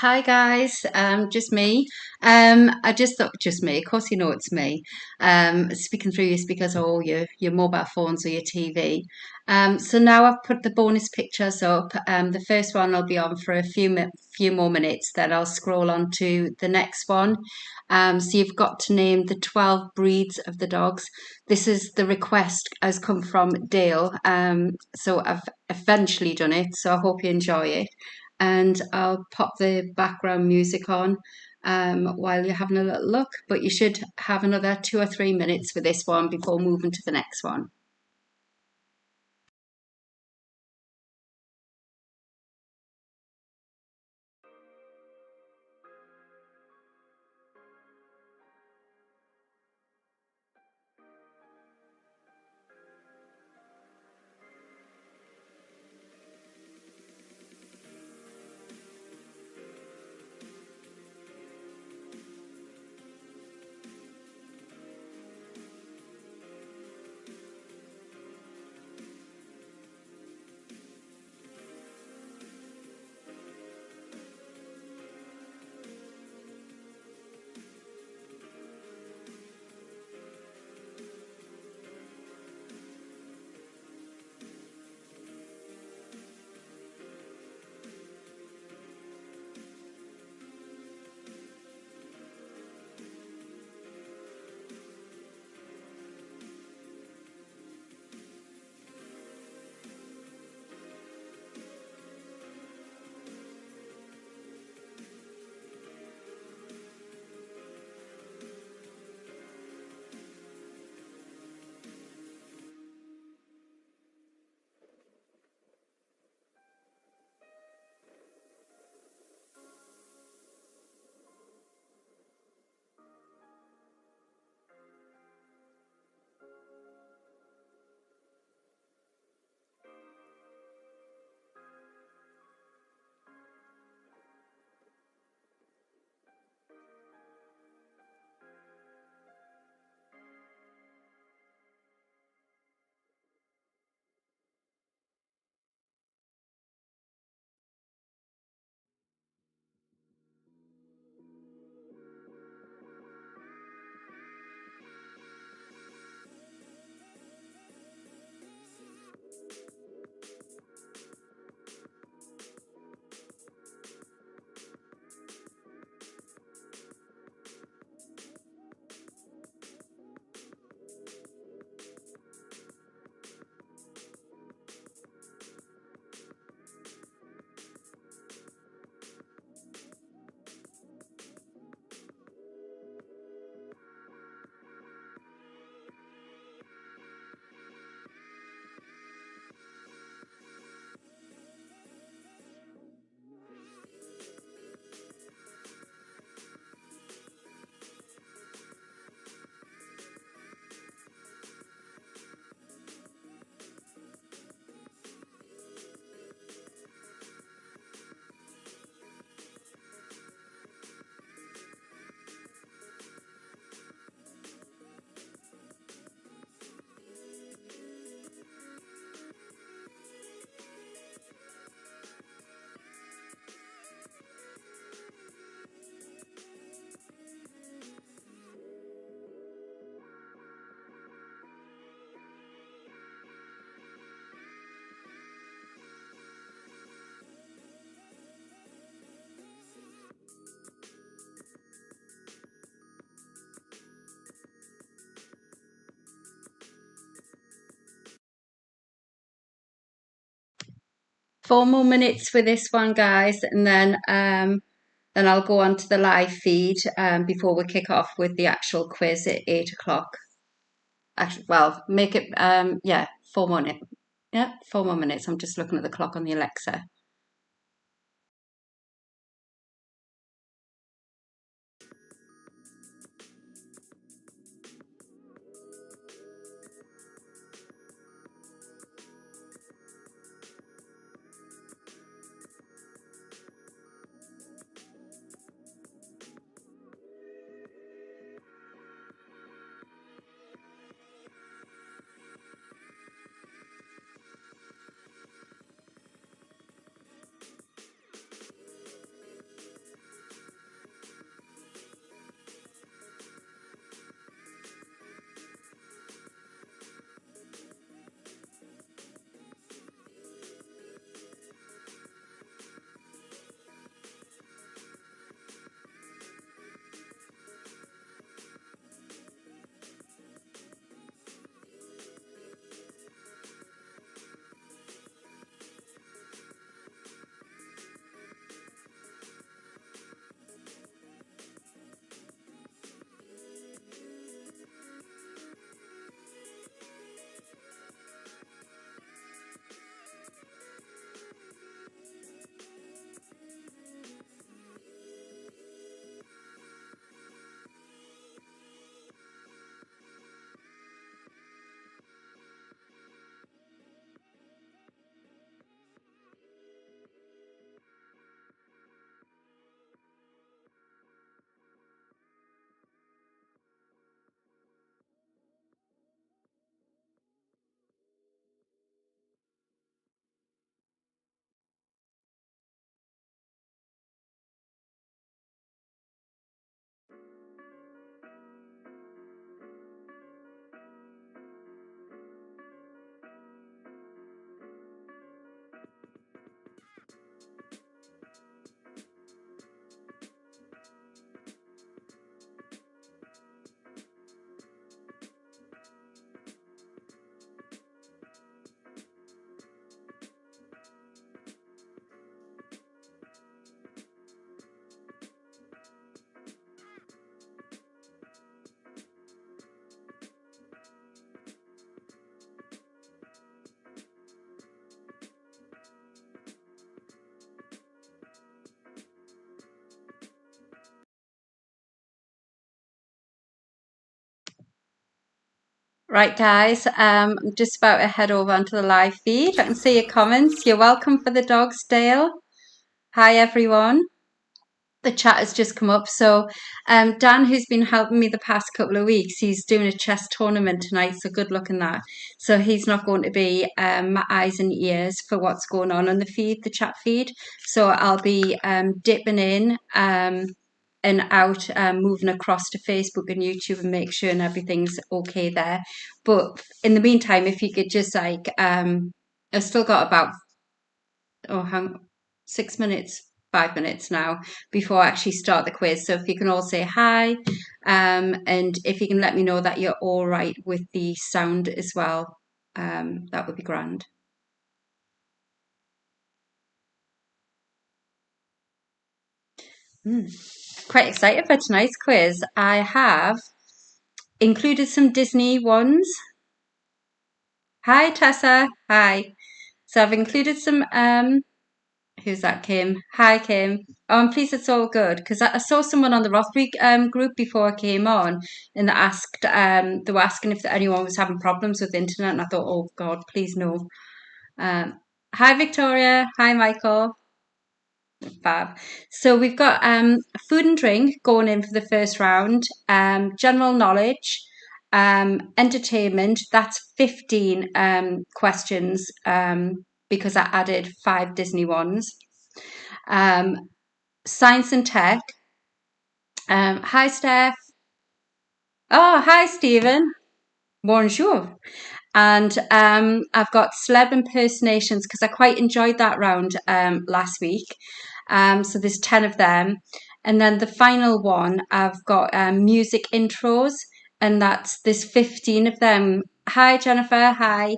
Hi guys, just me. I just thought just me. Of course, you know it's me. Speaking through your speakers or your mobile phones or your TV. So now I've put the bonus pictures up. The first one will be on for a few more minutes. Then I'll scroll on to the next one. So you've got to name the 12 breeds of the dogs. This is the request has come from Dale. So I've eventually done it. So I hope you enjoy it and I'll pop the background music on while you're having a little look. But you should have another 2 or 3 minutes for this one before moving to the next one. 4 more minutes for this one, guys, and then I'll go on to the live feed before we kick off with the actual quiz at 8 o'clock. Actually, well, make it yeah, 4 more minutes. Yeah, 4 more minutes. I'm just looking at the clock on the Alexa. Right, guys, I'm just about to head over onto the live feed. I can see your comments. You're welcome for the dogs, Dale. Hi, everyone. The chat has just come up. So, Dan, who's been helping me the past couple of weeks, he's doing a chess tournament tonight. So, good luck in that. So, he's not going to be my eyes and ears for what's going on the feed, the chat feed. So, I'll be dipping in. And out, moving across to Facebook and YouTube and make sure and everything's okay there. But in the meantime, if you could just I've still got about hang 6 minutes, 5 minutes now before I actually start the quiz. So if you can all say hi, and if you can let me know that you're all right with the sound as well, that would be grand. Quite excited for tonight's quiz. I have included some Disney ones. Hi, Tessa. Hi. So I've included some. Who's that, Kim? Hi, Kim. Oh, I'm pleased it's all good because I saw someone on the Rothbury group before I came on, and they were asking if anyone was having problems with the internet, and I thought, oh God, please no. Hi, Victoria. Hi, Michael. Fab. So we've got food and drink going in for the first round, general knowledge, entertainment. That's 15 questions because I added 5 Disney ones. Science and tech. Hi, Steph. Oh, hi, Stephen. Bonjour. And I've got celeb impersonations because I quite enjoyed that round last week. So there's 10 of them. And then the final one, I've got music intros, and there's 15 of them. Hi, Jennifer. Hi.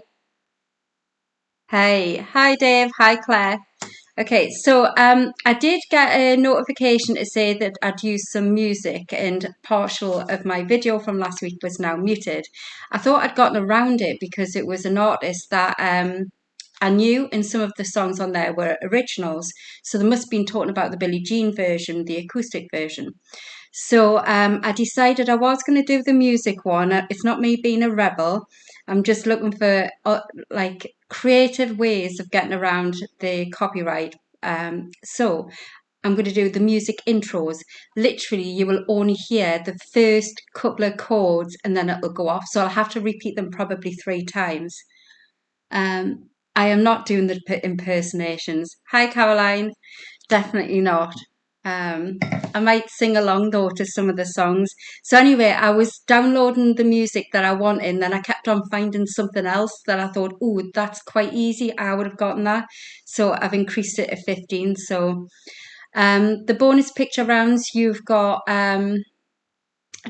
Hey. Hi, Dave. Hi, Claire. Okay, so I did get a notification to say that I'd used some music and partial of my video from last week was now muted. I thought I'd gotten around it because it was an artist that I knew, and some of the songs on there were originals. So they must have been talking about the Billie Jean version, the acoustic version. So I decided I was going to do the music one. It's not me being a rebel. I'm just looking for like creative ways of getting around the copyright. So I'm going to do the music intros. Literally, you will only hear the first couple of chords and then it'll go off. So I'll have to repeat them probably 3 times. I am not doing the impersonations. Hi, Caroline. Definitely not. Um, I might sing along though to some of the songs. So anyway, I was downloading the music that I wanted, and then I kept on finding something else that I thought, oh, that's quite easy. I would have gotten that. So I've increased it to 15. So the bonus picture rounds, you've got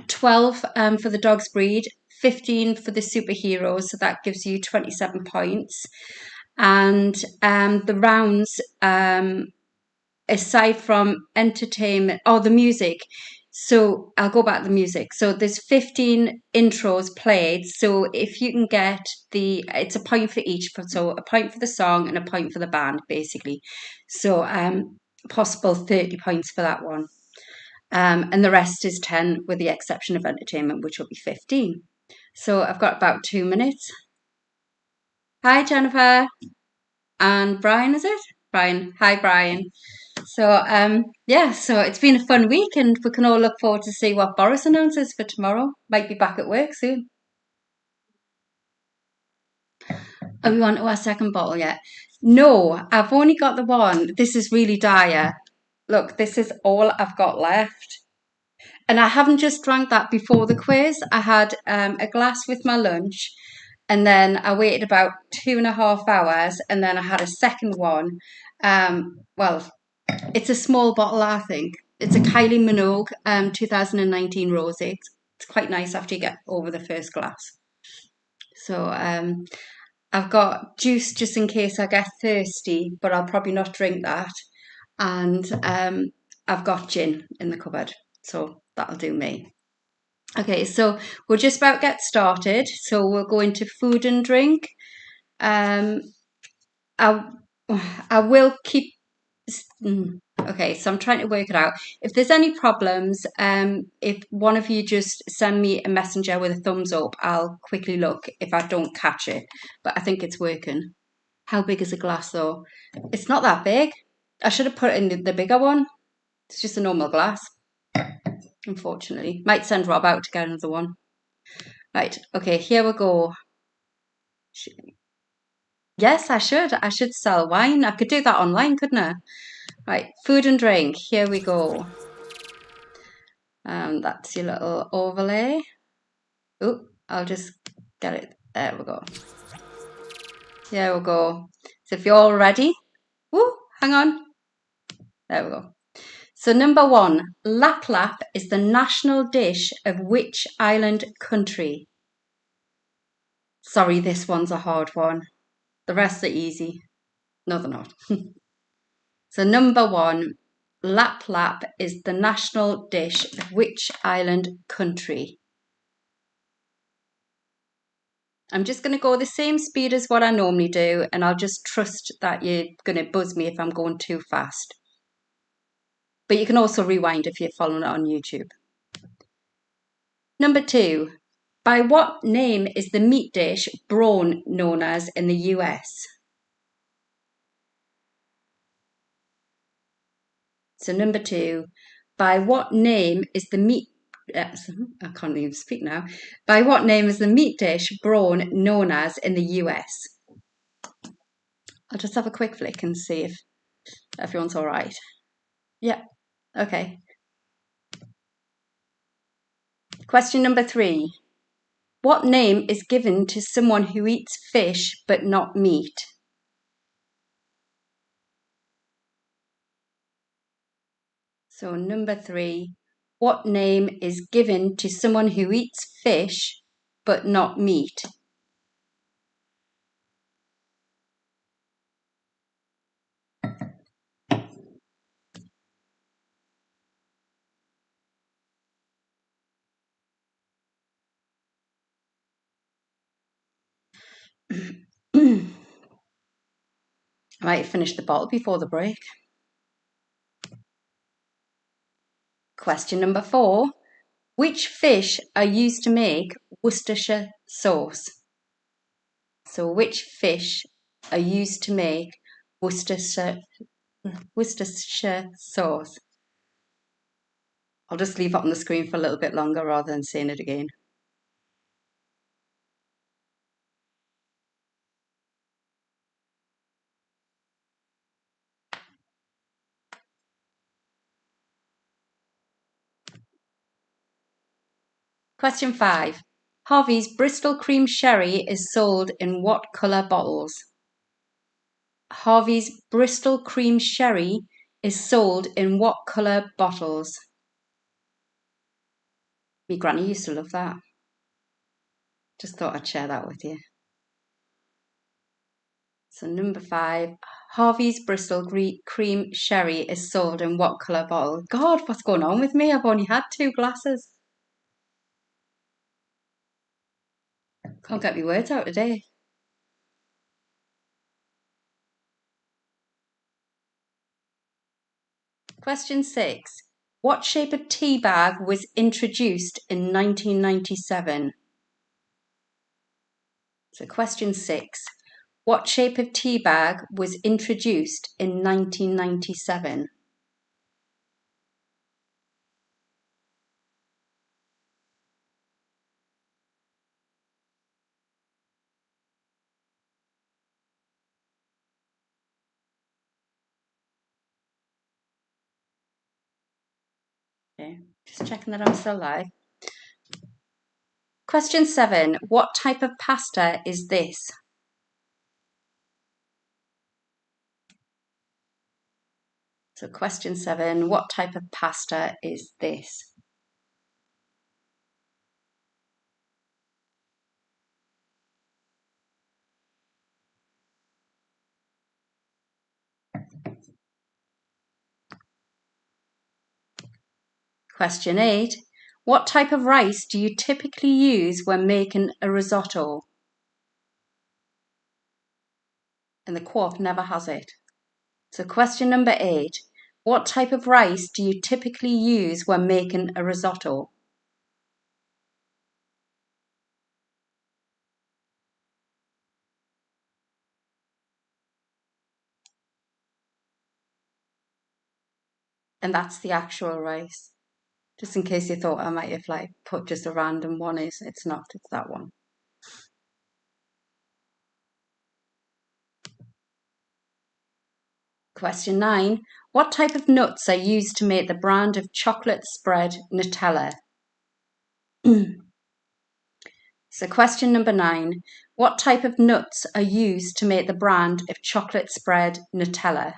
12 for the dog's breed, 15 for the superheroes. So that gives you 27 points. And the rounds, aside from entertainment or the music, so I'll go back to the music. So there's 15 intros played. So if you can get it's a point for each. So a point for the song and a point for the band, basically. So possible 30 points for that one. And the rest is 10 with the exception of entertainment, which will be 15. So I've got about 2 minutes. Hi, Jennifer. And Brian, is it? Brian. Hi, Brian. So yeah, so it's been a fun week, and we can all look forward to see what Boris announces for tomorrow. Might be back at work soon. Are we on to our second bottle yet? No, I've only got the one. This is really dire. Look, this is all I've got left. And I haven't just drank that before the quiz. I had a glass with my lunch, and then I waited about 2.5 hours, and then I had a second one. Well, it's a small bottle, I think. It's a Kylie Minogue 2019 rosé. It's quite nice after you get over the first glass. So I've got juice just in case I get thirsty, but I'll probably not drink that. And I've got gin in the cupboard, so that'll do me. Okay, so we're just about to get started. So we'll go into food and drink. Um, I, I will keep. Okay, so I'm trying to work it out. If there's any problems, if one of you just send me a messenger with a thumbs up, I'll quickly look if I don't catch it. But I think it's working. How big is a glass though? It's not that big. I should have put in the bigger one. It's just a normal glass, unfortunately. Might send Rob out to get another one. Right, okay, here we go. Yes, I should. I should sell wine. I could do that online, couldn't I? Right, food and drink. Here we go. That's your little overlay. Oh, I'll just get it. There we go. There we go. So if you're all ready, woo, hang on. There we go. So number one, lap lap is the national dish of which island country? Sorry, this one's a hard one. The rest are easy. No, they're not. So number one, lap lap is the national dish of which island country? I'm just going to go the same speed as what I normally do, and I'll just trust that you're going to buzz me if I'm going too fast. But you can also rewind if you're following it on YouTube. Number two, by what name is the meat dish brawn known as in the US? So number two, by what name is the meat I can't even speak now. By what name is the meat dish brawn known as in the US? I'll just have a quick flick and see if everyone's all right. Yeah, okay. Question number three. What name is given to someone who eats fish but not meat? So number three. What name is given to someone who eats fish but not meat? I might finish the bottle before the break. Question number four. Which fish are used to make Worcestershire sauce? So which fish are used to make Worcestershire sauce? I'll just leave it on the screen for a little bit longer rather than saying it again. Question 5. Harvey's Bristol Cream Sherry is sold in what colour bottles? Harvey's Bristol Cream Sherry is sold in what colour bottles? My granny used to love that. Just thought I'd share that with you. So number 5, Harvey's Bristol Cream Sherry is sold in what colour bottle? God, what's going on with me? I've only had 2 glasses. Can't get my words out today. Question 6. What shape of tea bag was introduced in 1997? So question 6. What shape of tea bag was introduced in 1997? Okay, just checking that I'm still live. Question 7. What type of pasta is this? So question 7. What type of pasta is this? Question 8. What type of rice do you typically use when making a risotto? And the co-op never has it. So question number 8. What type of rice do you typically use when making a risotto? And that's the actual rice. Just in case you thought I might have like put just a random one, it's not, it's that one. Question 9. What type of nuts are used to make the brand of chocolate spread Nutella? So question number 9. What type of nuts are used to make the brand of chocolate spread Nutella?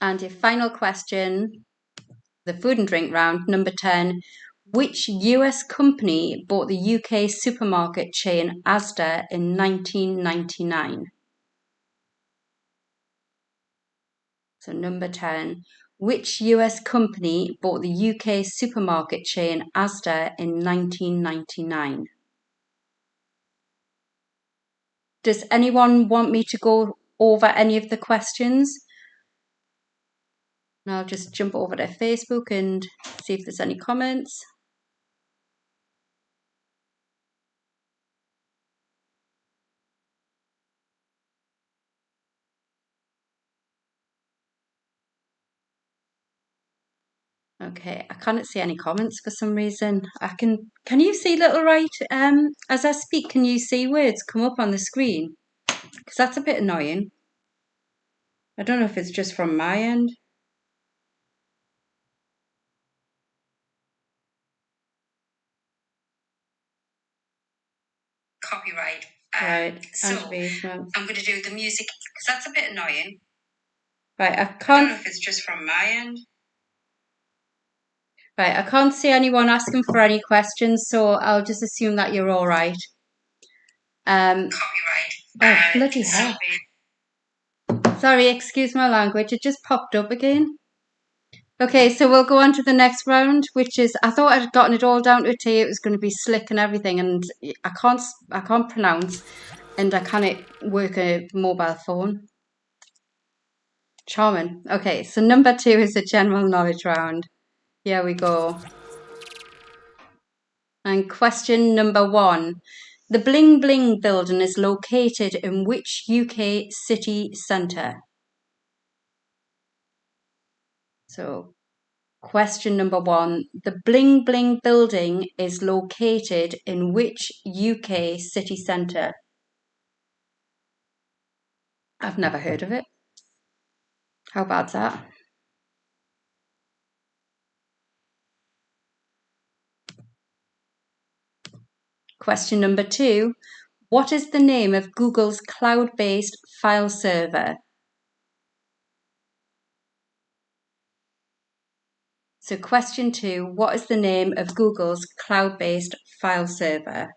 And your final question, the food and drink round, number 10. Which US company bought the UK supermarket chain Asda in 1999? So number 10. Which US company bought the UK supermarket chain Asda in 1999? Does anyone want me to go over any of the questions? And I'll just jump over to Facebook and see if there's any comments. Okay, I can't see any comments for some reason. Can you see Little Right? As I speak, can you see words come up on the screen? Because that's a bit annoying. I don't know if it's just from my end. Copyright. Right, so I'm going to do the music because that's a bit annoying. Right, I don't know if it's just from my end. Right, I can't see anyone asking for any questions, so I'll just assume that you're all right. Copyright. Oh, bloody hell. Sorry, excuse my language. It just popped up again. Okay, so we'll go on to the next round, which is I thought I'd gotten it all down to a T. It was going to be slick and everything, and I can't pronounce, and I can't work a mobile phone. Charming. Okay, so number 2 is a general knowledge round. Here we go. And question number 1. The Bling Bling building is located in which UK city centre? So, question number 1. The Bling Bling building is located in which UK city centre? I've never heard of it. How bad's that? Question number 2. What is the name of Google's cloud-based file server? So question 2, what is the name of Google's cloud-based file server?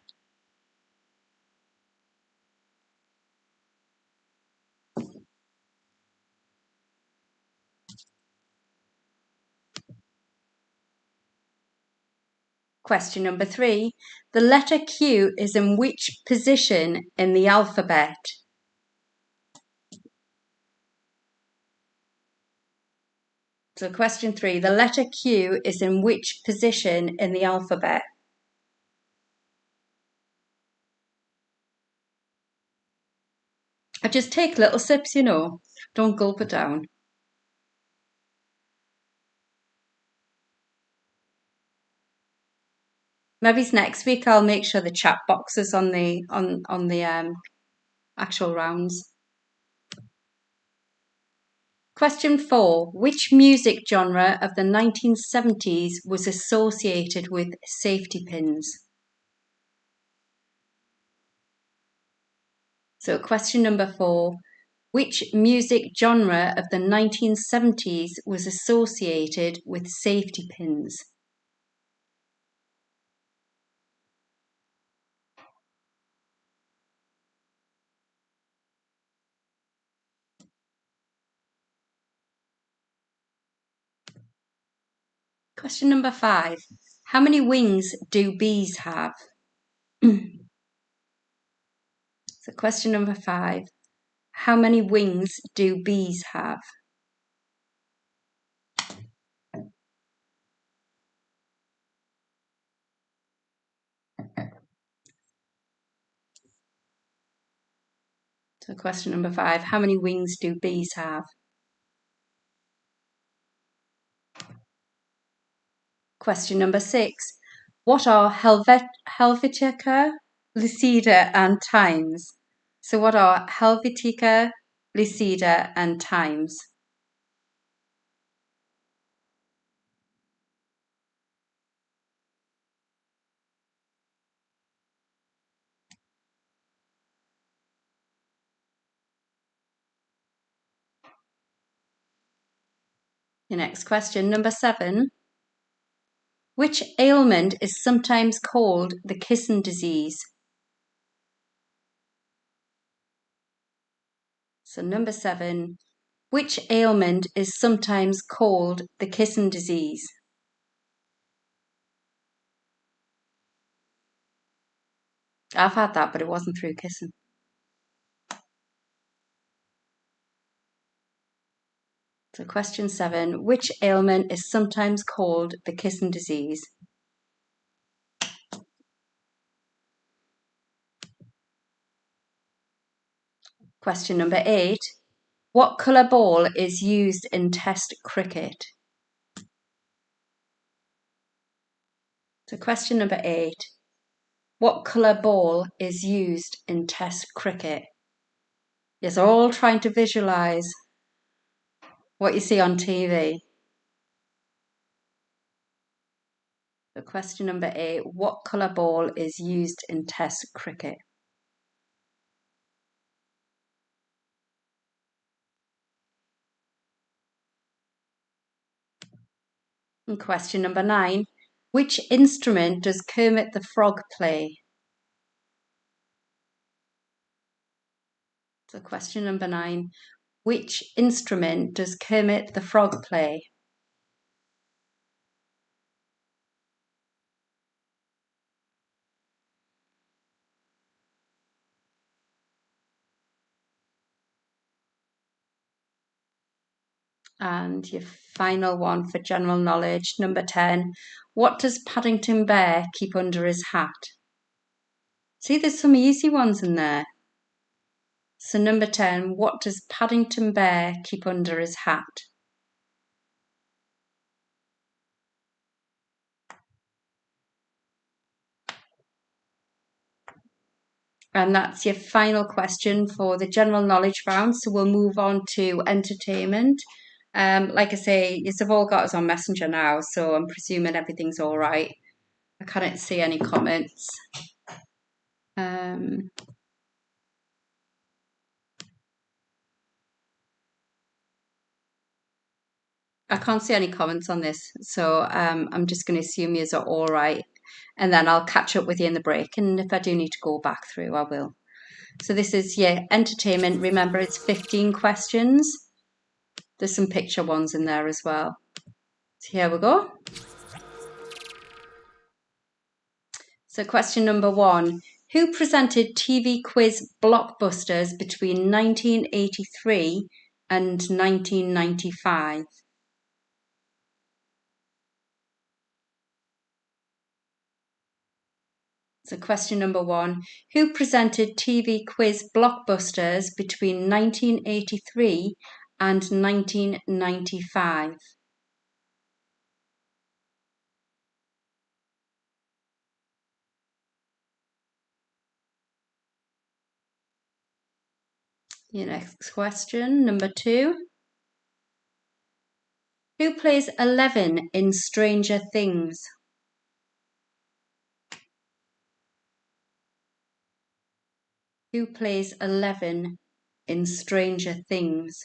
Question number 3, the letter Q is in which position in the alphabet? So question 3, the letter Q is in which position in the alphabet? I just take little sips, don't gulp it down. Maybe next week I'll make sure the chat box is on the actual rounds. Question 4. Which music genre of the 1970s was associated with safety pins? So question number 4. Which music genre of the 1970s was associated with safety pins? Question number 5. How many wings do bees have? So question number 5. How many wings do bees have? So question number 5. How many wings do bees have? Question number 6. What are Helvetica, Lucida, and Times? So what are Helvetica, Lucida, and Times? Your next question, number 7. Which ailment is sometimes called the kissing disease? So number 7. Which ailment is sometimes called the kissing disease? I've had that, but it wasn't through kissing. So question 7. Which ailment is sometimes called the kissing disease? Question number 8. What colour ball is used in Test cricket? So question number 8. What colour ball is used in Test cricket? Yes, they're all trying to visualise what you see on TV. So question number 8. What colour ball is used in Test cricket? And question number 9. Which instrument does Kermit the Frog play? So question number 9. Which instrument does Kermit the Frog play? And your final one for general knowledge, number 10. What does Paddington Bear keep under his hat? See, there's some easy ones in there. So number 10, what does Paddington Bear keep under his hat? And that's your final question for the general knowledge round. So we'll move on to entertainment. Like I say, you've all got us on Messenger now, so I'm presuming everything's all right. I can't see any comments. I can't see any comments on this, so I'm just going to assume yours are all right. And then I'll catch up with you in the break. And if I do need to go back through, I will. So this is entertainment. Remember, it's 15 questions. There's some picture ones in there as well. So here we go. So question number 1. Who presented TV quiz blockbusters between 1983 and 1995? So question number 1. Who presented TV quiz blockbusters between 1983 and 1995? Your next question, number 2. Who plays 11 in Stranger Things? Who plays 11 in Stranger Things?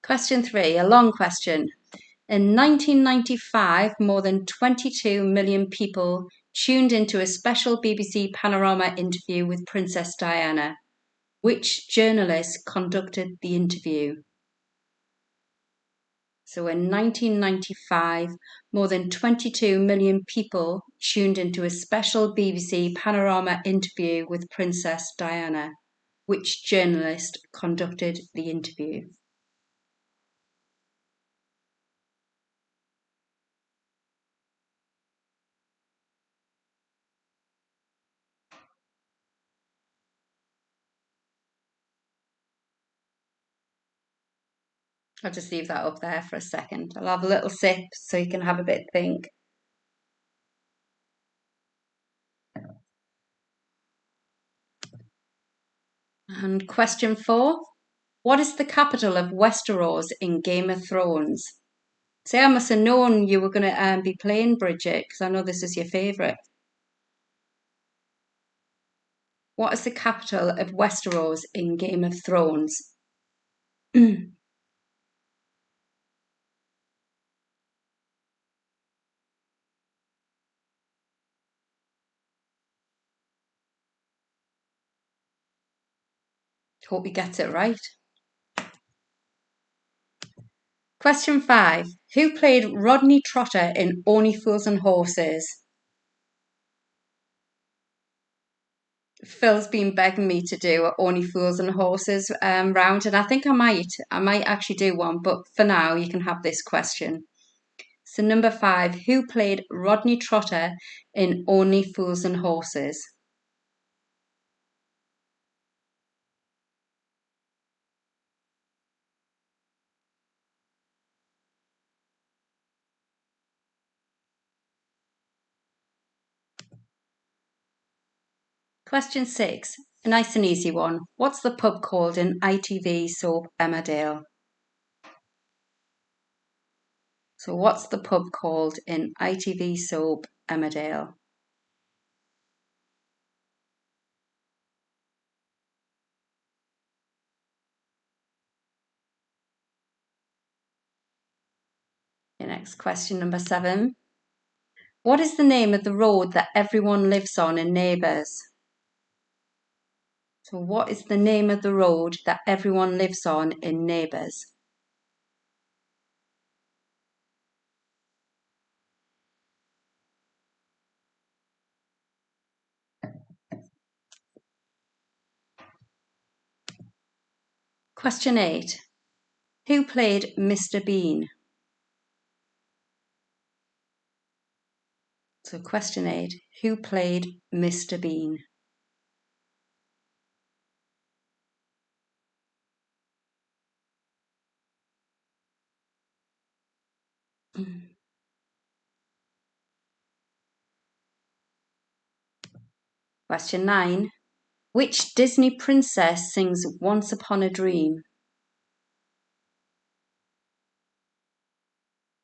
Question 3, a long question. In 1995, more than 22 million people tuned into a special BBC Panorama interview with Princess Diana. Which journalist conducted the interview? So in 1995, more than 22 million people tuned into a special BBC Panorama interview with Princess Diana. Which journalist conducted the interview? I'll just leave that up there for a second. I'll have a little sip so you can have a bit think. And question 4. What is the capital of Westeros in Game of Thrones? See, I must have known you were going to be playing Bridget because I know this is your favourite. What is the capital of Westeros in Game of Thrones? Hope you get it right. Question 5. Who played Rodney Trotter in Only Fools and Horses? Phil's been begging me to do a Only Fools and Horses round, and I think I might actually do one, but for now you can have this question. So number 5, who played Rodney Trotter in Only Fools and Horses? Question 6, a nice and easy one. What's the pub called in ITV soap Emmerdale? So what's the pub called in ITV soap Emmerdale? Your next question, number 7. What is the name of the road that everyone lives on in Neighbours? So what is the name of the road that everyone lives on in Neighbours? Question 8. Who played Mr. Bean? So question 8. Who played Mr. Bean? Question 9. Which Disney princess sings Once Upon a Dream?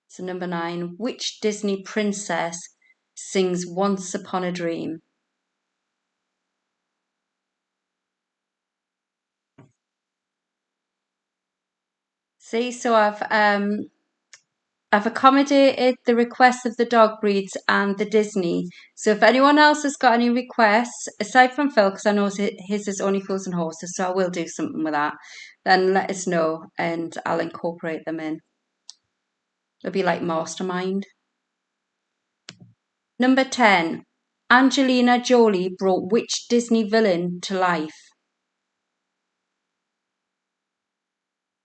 So number 9. Which Disney princess sings Once Upon a Dream? See, so I've accommodated the requests of the dog breeds and the Disney. So if anyone else has got any requests, aside from Phil, because I know his is Only Fools and Horses, so I will do something with that, then let us know and I'll incorporate them in. It'll be like Mastermind. Number 10. Angelina Jolie brought which Disney villain to life?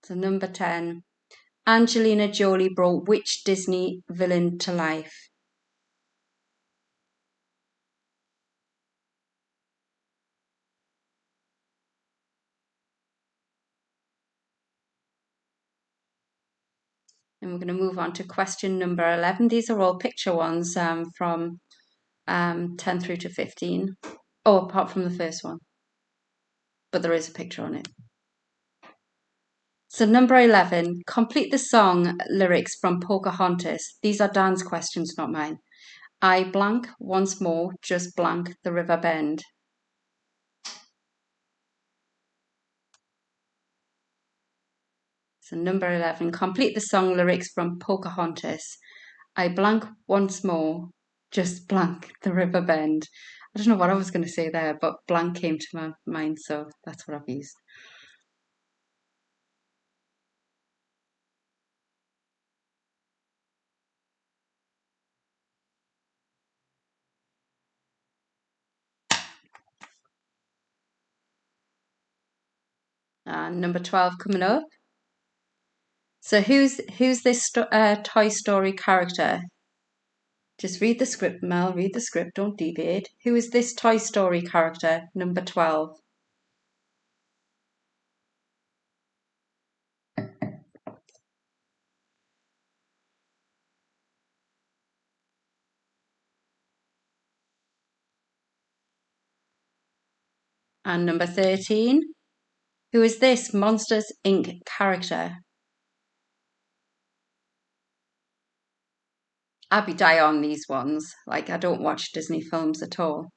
So number 10. Angelina Jolie brought which Disney villain to life? And we're going to move on to question number 11. These are all picture ones from 10 through to 15. Oh, apart from the first one. But there is a picture on it. So number 11, complete the song lyrics from Pocahontas. These are Dan's questions, not mine. I blank once more, just blank the river bend. So number 11, complete the song lyrics from Pocahontas. I blank once more, just blank the river bend. I don't know what I was going to say there, but blank came to my mind, so that's what I've used. And number 12 coming up. So who's this Toy Story character? Just read the script, Mel. Read the script. Don't deviate. Who is this Toy Story character? Number 12. And number 13. Who is this Monsters Inc. character? I'd be die on these ones. Like, I don't watch Disney films at all.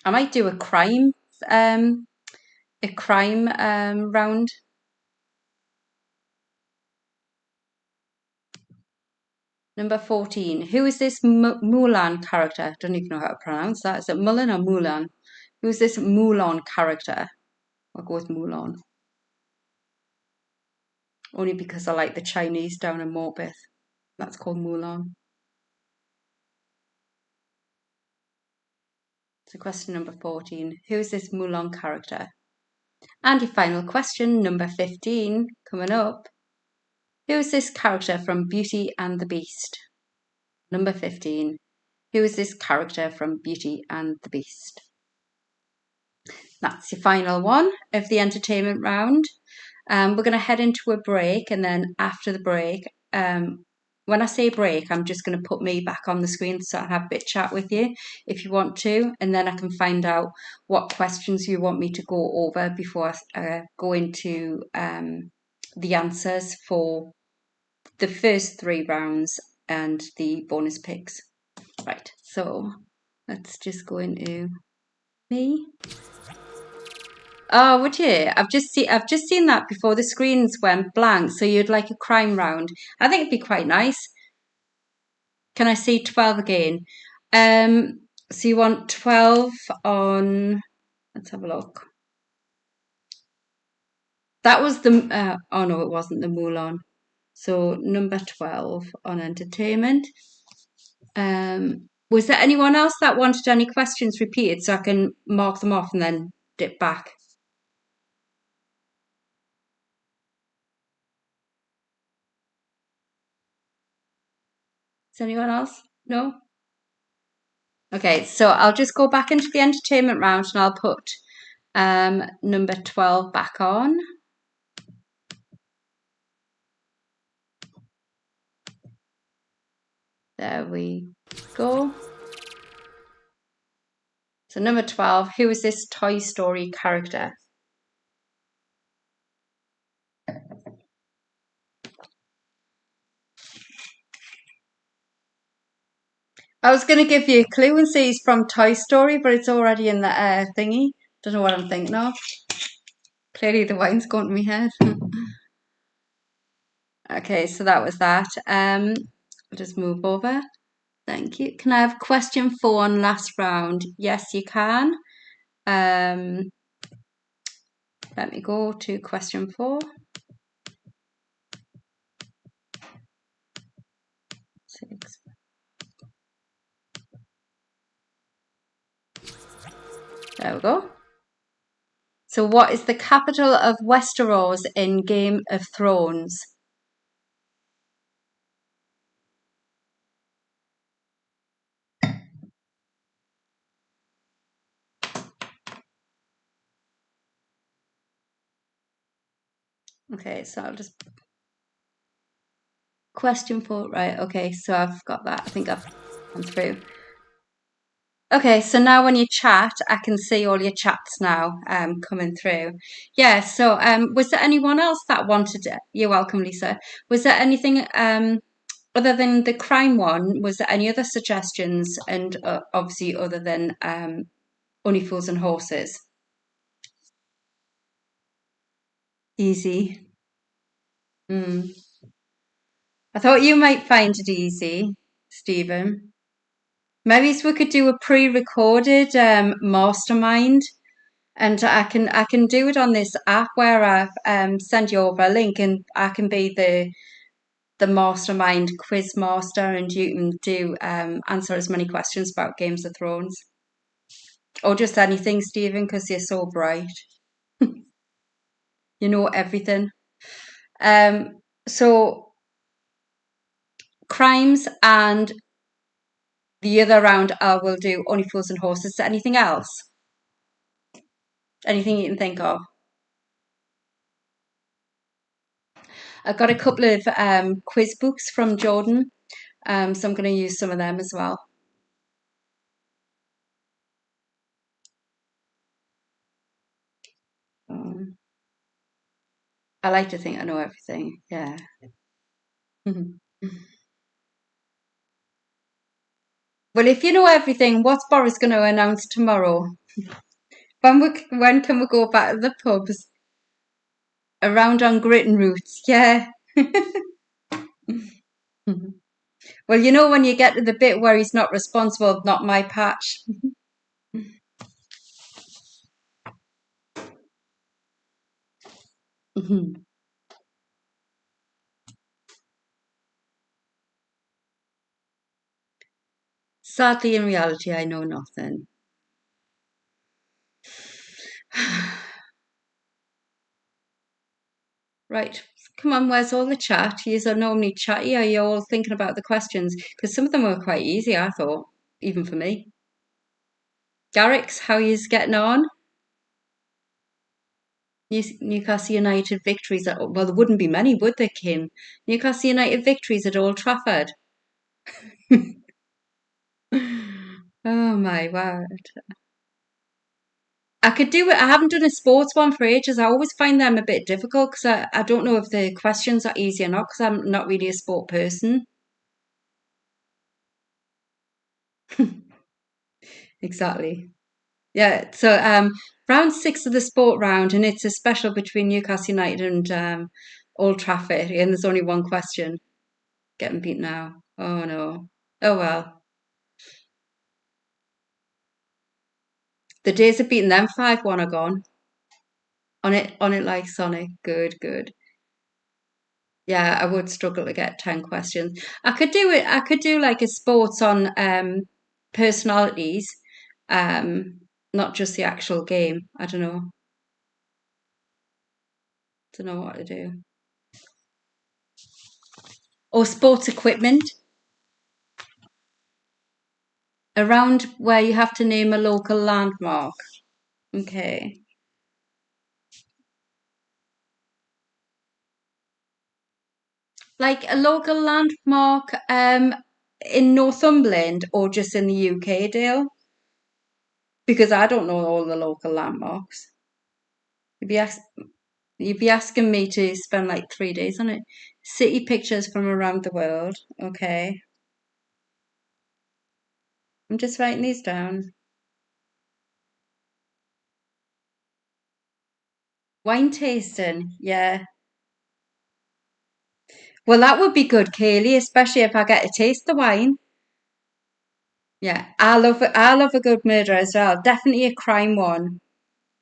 I might do um, a crime round. Number 14. Who is this Mulan character? Don't even know how to pronounce that. Is it Mulan or Mulan? Who is this Mulan character? I'll go with Mulan. Only because I like the Chinese down in Morpeth. That's called Mulan. So question number 14. Who is this Mulan character? And your final question, number 15, coming up. Who is this character from Beauty and the Beast? Number 15. Who is this character from Beauty and the Beast? That's your final one of the entertainment round. We're going to head into a break, and then after the break, when I say break, I'm just going to put me back on the screen so I have a bit chat with you if you want to, and then I can find out what questions you want me to go over before I go into the answers for the first 3 rounds and the bonus picks. Right, so let's just go into me. Oh, would you? I've just seen that before the screens went blank. So you'd like a crime round. I think it'd be quite nice. Can I see 12 again? So you want 12 on, let's have a look. That was the oh no, it wasn't the Mulan. So number 12 on entertainment. Was there anyone else that wanted any questions repeated so I can mark them off and then dip back? Is anyone else? No? Okay, so I'll just go back into the entertainment round and I'll put number 12 back on. There we go. So number 12, who is this Toy Story character? I was going to give you a clue and say he's from Toy Story, but it's already in the thingy. Don't know what I'm thinking of. Clearly the wine's gone to my head. Okay, so that was that. I'll just move over. Thank you. Can I have question 4 on last round? Yes, you can. Let me go to question 4. 6. There we go. So what is the capital of Westeros in Game of Thrones? Okay, so I'll just question 4. Right, okay, so I've got that. I think I've gone through. Okay, so now when you chat, I can see all your chats now coming through. Yeah, so was there anyone else that wanted it? You're welcome, Lisa. Was there anything other than the crime one? Was there any other suggestions? And obviously, other than Only Fools and Horses? Easy. I thought you might find it easy, Stephen. Maybe we could do a pre-recorded mastermind, and I can do it on this app where I send you over a link, and I can be the mastermind quiz master, and you can do answer as many questions about Games of Thrones or just anything, Stephen, because you're so bright. You know everything. So crimes, and the other round I will do only fools and horses. Anything else? Anything you can think of? I've got a couple of quiz books from Jordan, so I'm going to use some of them as well. Um, I like to think I know everything. Yeah. Well, if you know everything, what's Boris going to announce tomorrow? When can we go back to the pubs? Around on Gritton Roots, yeah. Well, you know when you get to the bit where he's not responsible, not my patch. Sadly, in reality, I know nothing. Right, come on, where's all the chat? Yous are normally chatty. Are you all thinking about the questions? Because some of them were quite easy, I thought, even for me. Garrick's, how yous getting on? Newcastle United victories at, well, there wouldn't be many, would there, Kim? Newcastle United victories at Old Trafford. Oh my word. I could do it. I haven't done a sports one for ages. I always find them a bit difficult because I don't know if the questions are easy or not because I'm not really a sport person. Exactly. Yeah. So round six of the sport round, and it's a special between Newcastle United and Old Trafford, and there's only one question. Getting beat now. Oh no. Oh well. The days of beating them 5-1 are gone. On it like Sonic. Good, good. Yeah, I would struggle to get 10 questions. I could do it. I could do like a sports on personalities, um, not just the actual game. I don't know. Don't know what to do. Or sports equipment around where you have to name a local landmark. Okay. Like a local landmark in Northumberland or just in the UK, Dale? Because I don't know all the local landmarks. You'd be ask You'd be asking me to spend like 3 days on it. City pictures from around the world. Okay. I'm just writing these down. Wine tasting. Yeah. Well, that would be good, Kaylee, especially if I get to taste the wine. Yeah. I love it. I love a good murder as well. Definitely a crime one.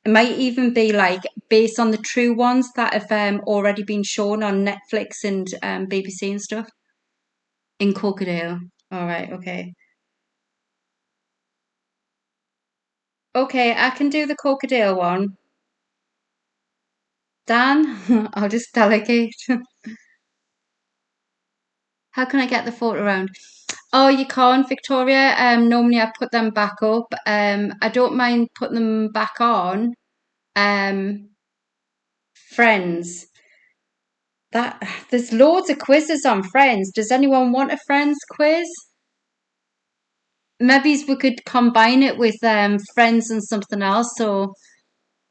It might even be like based on the true ones that have already been shown on Netflix and BBC and stuff. In Crocodile. All right. Okay. Okay. I can do the Crocodile one. Dan, I'll just delegate. How can I get the photo around? Oh, you can't, Victoria. Normally I put them back up. I don't mind putting them back on. Um, Friends. That there's loads of quizzes on Friends. Does anyone want a Friends quiz? Maybe we could combine it with Friends and something else. So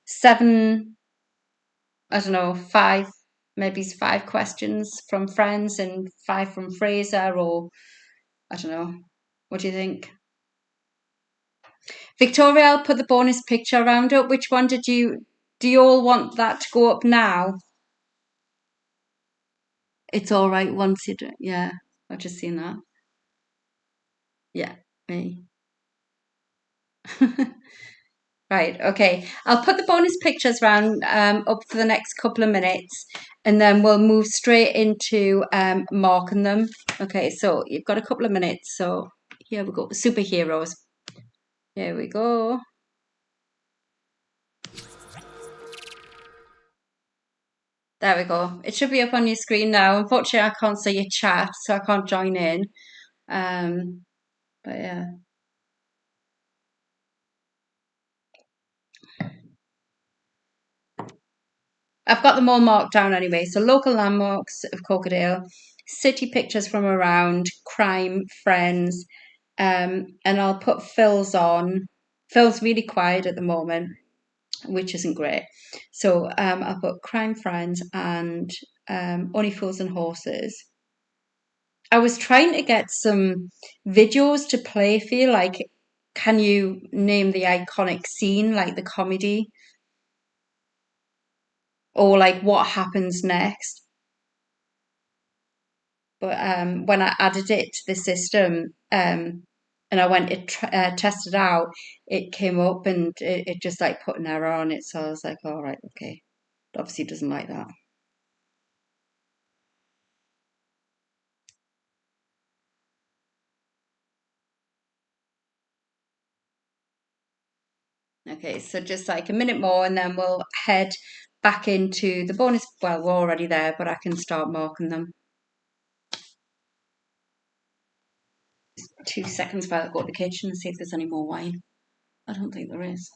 seven, I don't know, five, maybe it's 5 questions from Friends and 5 from Fraser, or I don't know. What do you think? Victoria, I'll put the bonus picture around it. Which one do you all want that to go up now? It's all right once you do. Yeah, I've just seen that. Yeah. Me. Right, okay. I'll put the bonus pictures round up for the next couple of minutes and then we'll move straight into marking them. Okay, so you've got a couple of minutes. So here we go. Superheroes. Here we go. There we go. It should be up on your screen now. Unfortunately, I can't see your chat, so I can't join in. But yeah. I've got them all marked down anyway. So local landmarks of Corkadale, city pictures from around, crime, friends, and I'll put Phil's on. Phil's really quiet at the moment, which isn't great. So I'll put crime, friends, and only fools and horses. I was trying to get some videos to play for you, like can you name the iconic scene, like the comedy, or like what happens next? But when I added it to the system and I went to test it out, it came up and it just like put an error on it. So I was like, all right, okay. It obviously doesn't like that. Okay, so just like a minute more and then we'll head back into the bonus. Well, we're already there, but I can start marking them. 2 seconds while I go to the kitchen and see if there's any more wine. I don't think there is.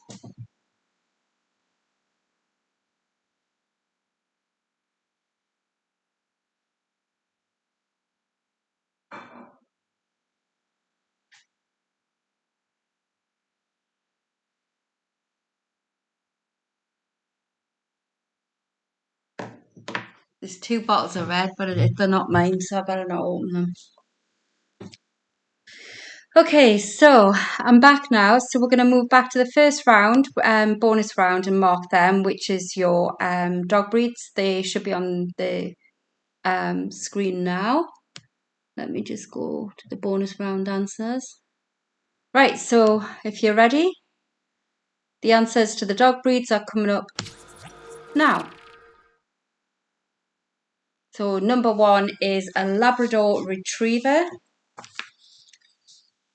There's 2 bottles of red, but they're not mine, so I better not open them. Okay, so I'm back now. So we're going to move back to the first round, bonus round, and mark them, which is your dog breeds. They should be on the screen now. Let me just go to the bonus round answers. Right, so if you're ready, the answers to the dog breeds are coming up now. So number 1 is a Labrador Retriever.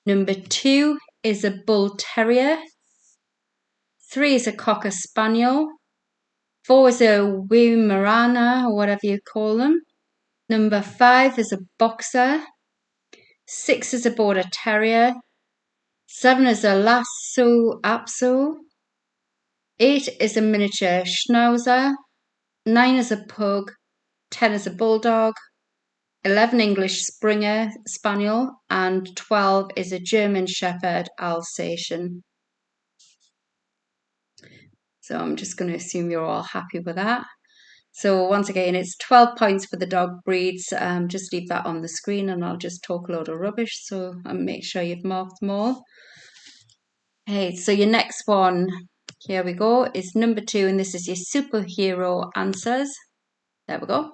Number 2 is a Bull Terrier. 3 is a Cocker Spaniel. 4 is a Weimaraner, or whatever you call them. Number 5 is a Boxer. 6 is a Border Terrier. 7 is a Lhasa Apso. 8 is a miniature Schnauzer. 9 is a Pug. 10 is a Bulldog. 11 English Springer Spaniel. And 12 is a German Shepherd Alsatian. So I'm just going to assume you're all happy with that. So once again, it's 12 points for the dog breeds. Just leave that on the screen and I'll just talk a load of rubbish. So make sure you've marked them all. Okay, so your next one, here we go, is number 2. And this is your superhero answers. There we go.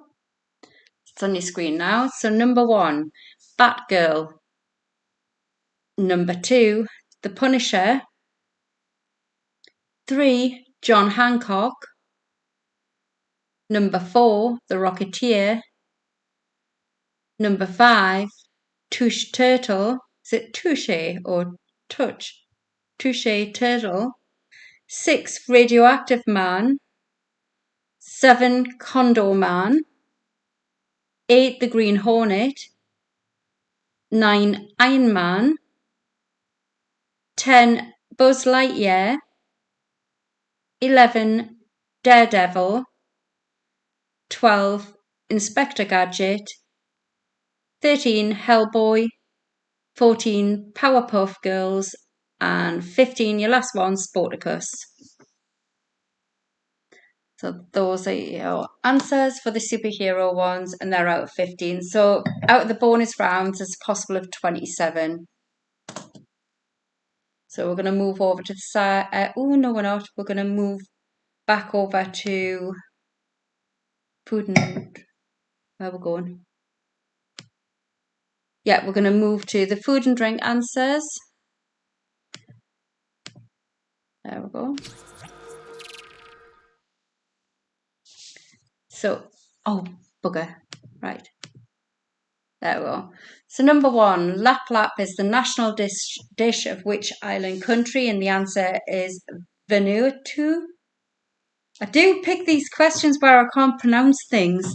It's on your screen now. So number 1, Batgirl. Number 2, The Punisher. 3, John Hancock. Number 4, The Rocketeer. Number 5, Touche Turtle. Is it Touche or Touch? Touche Turtle. 6, Radioactive Man. 7, Condor Man. 8, The Green Hornet. 9, Iron Man. 10, Buzz Lightyear. 11, Daredevil. 12, Inspector Gadget. 13, Hellboy. 14, Powerpuff Girls. And 15, your last one, Sporticus. So those are your answers for the superhero ones, and they're out of 15. So out of the bonus rounds, there's a possible of 27. So we're going to move over to the side. Oh, no, we're not. We're going to move back over to food and... Where we're going? Yeah, we're going to move to the food and drink answers. There we go. So, oh, bugger. Right. There we go. So number one, lap lap is the national dish of which island country? And the answer is Vanuatu. I do pick these questions where I can't pronounce things.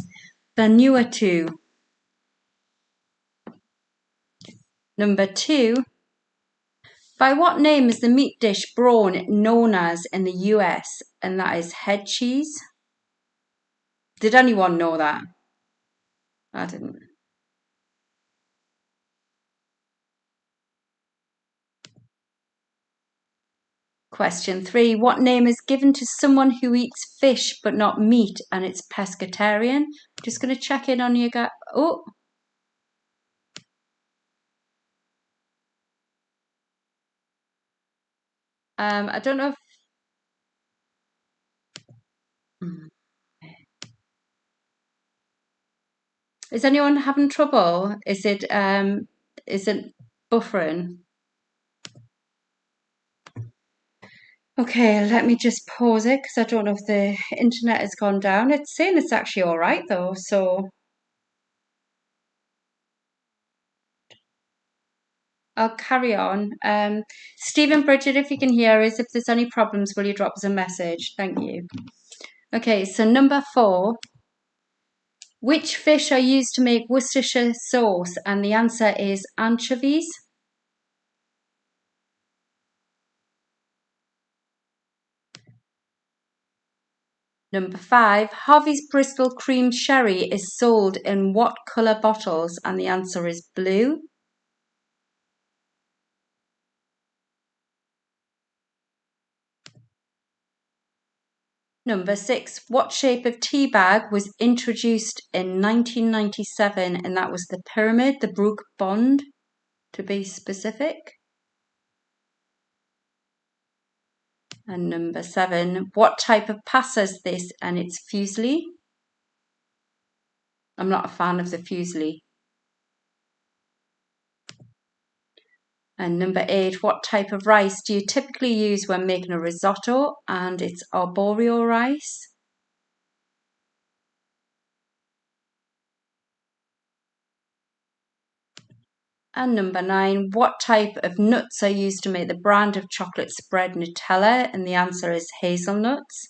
Vanuatu. Number two, by what name is the meat dish brawn known as in the US? And that is head cheese. Did anyone know that? I didn't. Question three, what name is given to someone who eats fish but not meat and it's pescatarian? Just going to check in on you guys. Oh, I don't know if. Is anyone having trouble? Is it buffering? Okay, let me just pause it because I don't know if the internet has gone down. It's saying it's actually all right though, so I'll carry on. Stephen, Bridget, if you can hear us, if there's any problems, will you drop us a message? Thank you. Okay, so number four. Which fish are used to make Worcestershire sauce? And the answer is anchovies. Number five, Harvey's Bristol Cream Sherry is sold in what colour bottles? And the answer is blue. Number six, what shape of tea bag was introduced in 1997? And that was the pyramid, the Brooke Bond, to be specific. And number seven, what type of pasta is this? And it's fusilli. I'm not a fan of the fusilli. And number eight, what type of rice do you typically use when making a risotto? And it's arborio rice. And number nine, what type of nuts are used to make the brand of chocolate spread Nutella? And the answer is hazelnuts.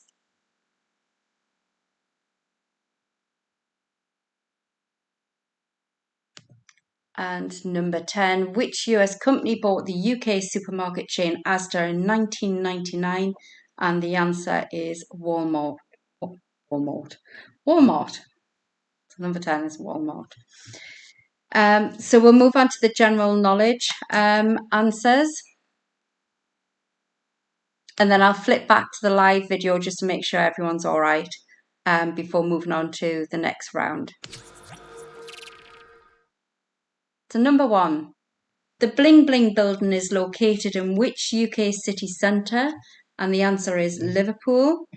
And number 10, which US company bought the UK supermarket chain Asda in 1999? And the answer is Walmart. Walmart. Walmart. So number 10 is Walmart. So we'll move on to the general knowledge answers. And then I'll flip back to the live video just to make sure everyone's all right before moving on to the next round. So number one, the Bling Bling building is located in which UK city centre? And the answer is Liverpool.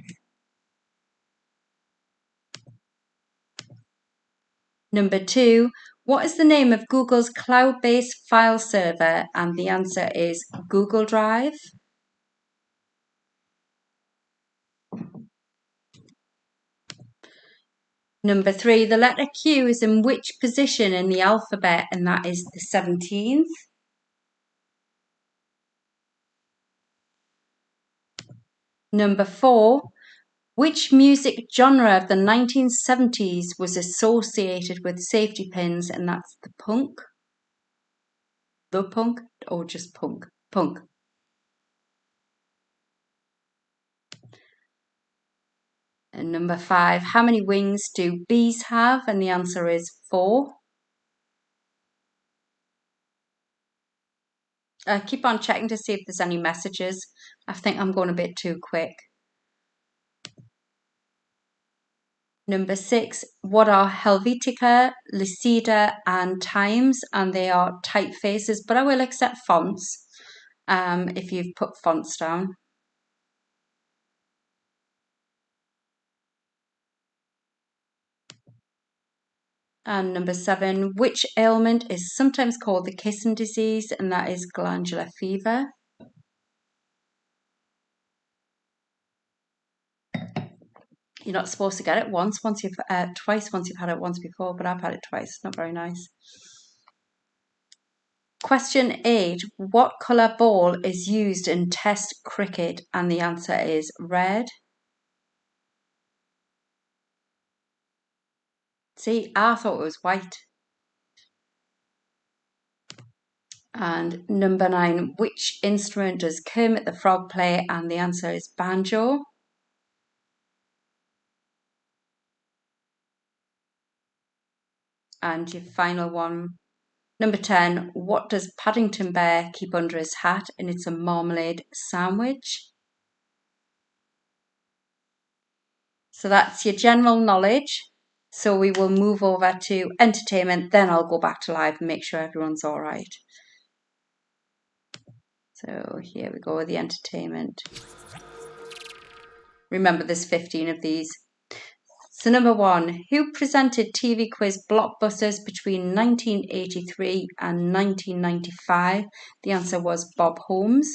Number two, what is the name of Google's cloud-based file server? And the answer is Google Drive. Number three, the letter Q is in which position in the alphabet? And that is the 17th. Number four, which music genre of the 1970s was associated with safety pins? And that's the punk. The punk or just punk? Punk. And number five, how many wings do bees have? And the answer is 4. Keep on checking to see if there's any messages. I think I'm going a bit too quick. Number 6, what are Helvetica, Lucida, and Times? And they are typefaces, but I will accept fonts if you've put fonts down. And number 7, which ailment is sometimes called the kissing disease? And that is glandular fever. You're not supposed to get it twice once you've had it once before, but I've had it twice. Not very nice. Question 8. What colour ball is used in Test cricket? And the answer is red. See, I thought it was white. And number 9. Which instrument does Kermit the Frog play? And the answer is banjo. And your final one. Number 10. What does Paddington Bear keep under his hat? And it's a marmalade sandwich. So that's your general knowledge. So we will move over to entertainment, then I'll go back to live and make sure everyone's all right. So here we go with the entertainment. Remember, there's 15 of these. So number 1, who presented TV quiz Blockbusters between 1983 and 1995? The answer was Bob Holmes.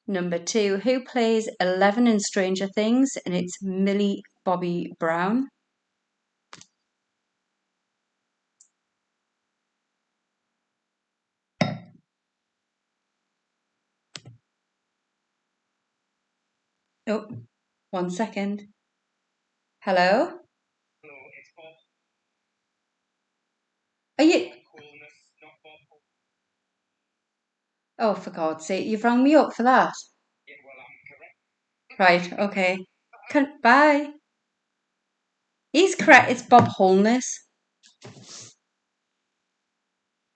Number 2, who plays 11 in Stranger Things? And it's Millie Bobby Brown. Oh, 1 second. Hello? Are you? Oh, for God's sake, you've rang me up for that. Right, okay. Bye. He's correct. It's Bob Holness.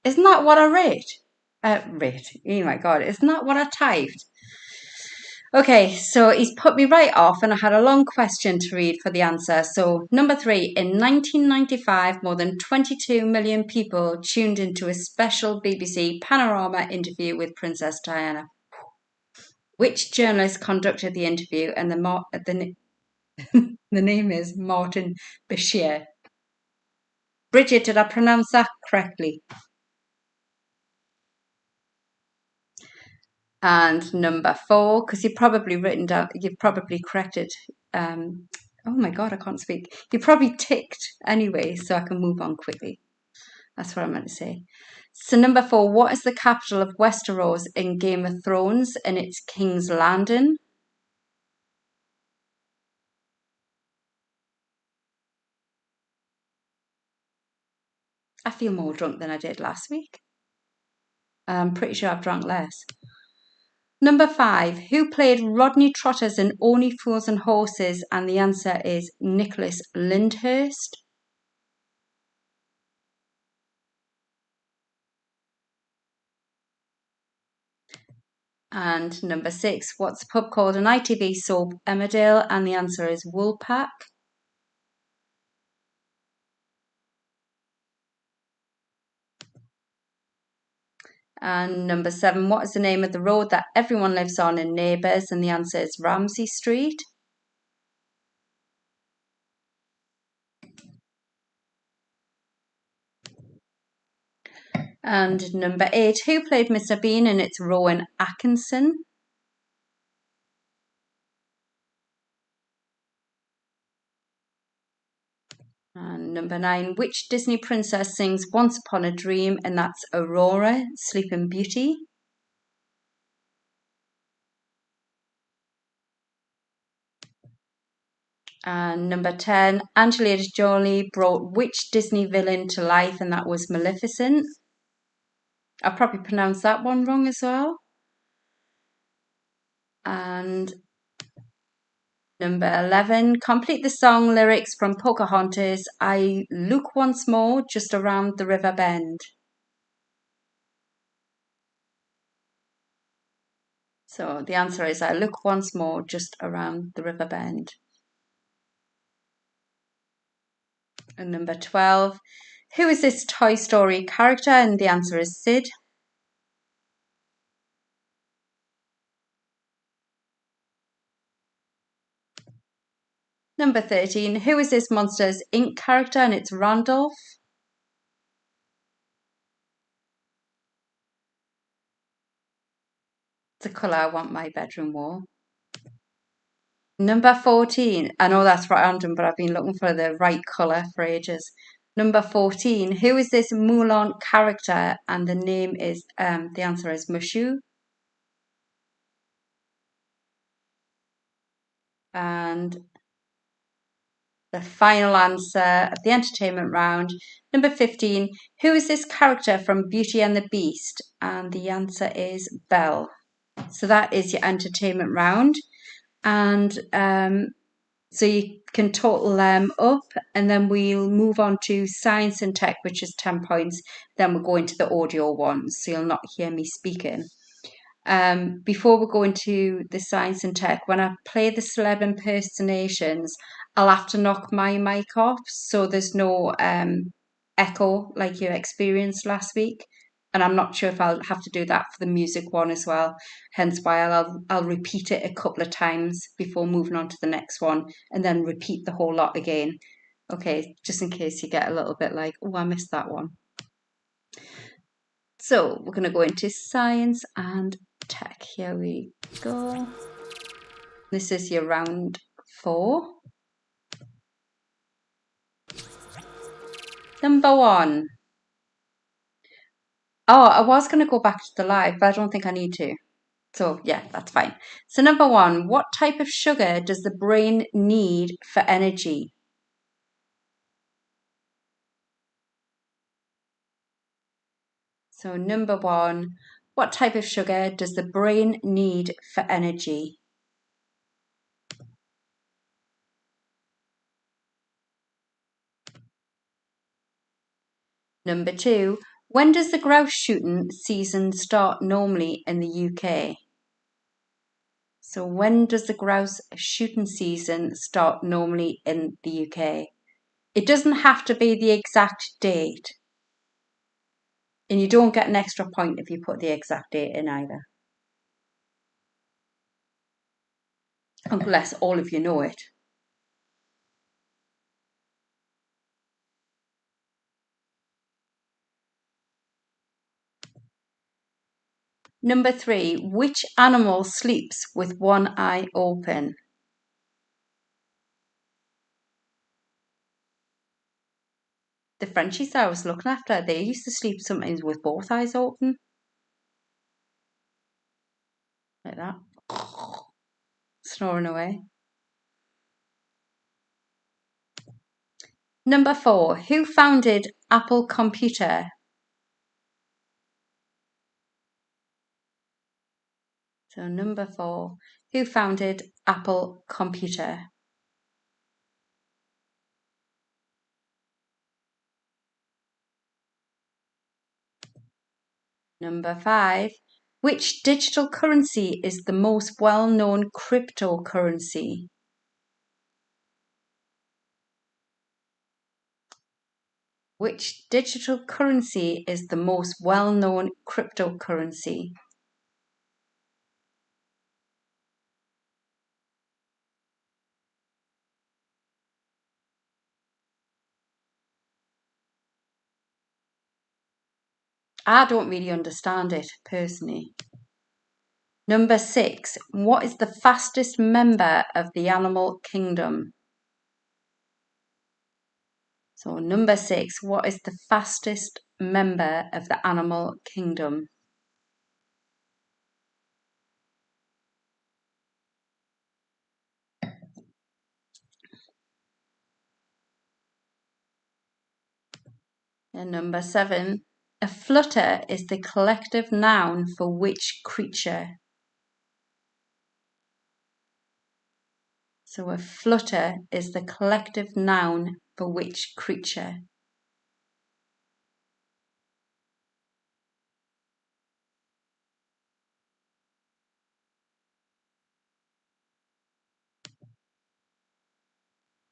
Isn't that what I wrote? Oh my God, isn't that what I typed? Okay, so he's put me right off, and I had a long question to read for the answer. So, number 3, in 1995, more than 22 million people tuned into a special BBC Panorama interview with Princess Diana. Which journalist conducted the interview? And the name is Martin Bashir. Bridget, did I pronounce that correctly? And number 4, because you've probably written down, you've probably corrected. Oh my God, I can't speak. You probably ticked anyway, so I can move on quickly. That's what I meant to say. So number 4, what is the capital of Westeros in Game of Thrones? And it's King's Landing. I feel more drunk than I did last week. I'm pretty sure I've drunk less. Number 5, who played Rodney Trotters in Only Fools and Horses? And the answer is Nicholas Lyndhurst. And number 6, what's a pub called an ITV soap Emmerdale? And the answer is Woolpack. And number 7, what is the name of the road that everyone lives on in Neighbours? And the answer is Ramsay Street. And number 8, who played Mr. Bean? And it's Rowan Atkinson. And number 9, which Disney princess sings Once Upon a Dream? And that's Aurora, Sleeping Beauty. And number 10, Angelina Jolie brought which Disney villain to life? And that was Maleficent. I probably pronounced that one wrong as well. And number 11, complete the song lyrics from Pocahontas. I look once more just around the river bend. So the answer is I look once more just around the river bend. And number 12, who is this Toy Story character? And the answer is Sid. Number 13, who is this Monsters Inc. character? And it's Randolph. the colour I want my bedroom wall. Number 14. I know that's random, but I've been looking for the right colour for ages. Number 14. Who is this Mulan character? And the name is, the answer is Mushu. And the final answer of the entertainment round. Number 15. Who is this character from Beauty and the Beast? And the answer is Belle. So that is your entertainment round. And so you can total them up, and then we'll move on to science and tech, which is 10 points. Then we'll go into the audio ones, so you'll not hear me speaking. Before we go into the science and tech, when I play the celeb impersonations, I'll have to knock my mic off so there's no echo like you experienced last week. And I'm not sure if I'll have to do that for the music one as well. Hence why I'll repeat it a couple of times before moving on to the next one, and then repeat the whole lot again. Okay, just in case you get a little bit like, oh, I missed that one. So we're going to go into science and tech. Here we go. This is your round 4. Number 1. Oh, I was going to go back to the live, but I don't think I need to. So yeah, that's fine. So number 1, what type of sugar does the brain need for energy? So number 1, what type of sugar does the brain need for energy? Number 2, when does the grouse shooting season start normally in the UK? So when does the grouse shooting season start normally in the UK? It doesn't have to be the exact date. And you don't get an extra point if you put the exact date in either. Unless all of you know it. Number 3, which animal sleeps with one eye open? The Frenchies that I was looking after, they used to sleep sometimes with both eyes open. Like that. Snoring away. Number 4, who founded Apple Computer? So number 4, who founded Apple Computer? Number 5, which digital currency is the most well-known cryptocurrency? Which digital currency is the most well-known cryptocurrency? I don't really understand it personally. Number 6, what is the fastest member of the animal kingdom? So number 6, what is the fastest member of the animal kingdom? And number 7, a flutter is the collective noun for which creature? So a flutter is the collective noun for which creature?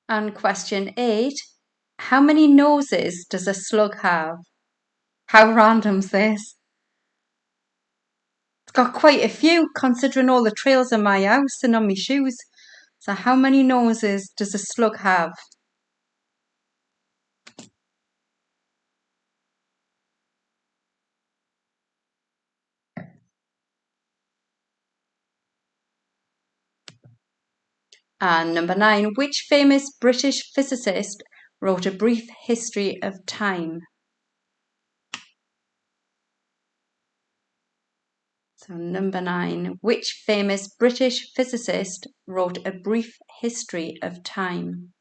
And question 8, how many noses does a slug have? How random's this? It's got quite a few, considering all the trails in my house and on my shoes. So how many noses does a slug have? And number 9, which famous British physicist wrote A Brief History of Time? So number 9, which famous British physicist wrote A Brief History of Time?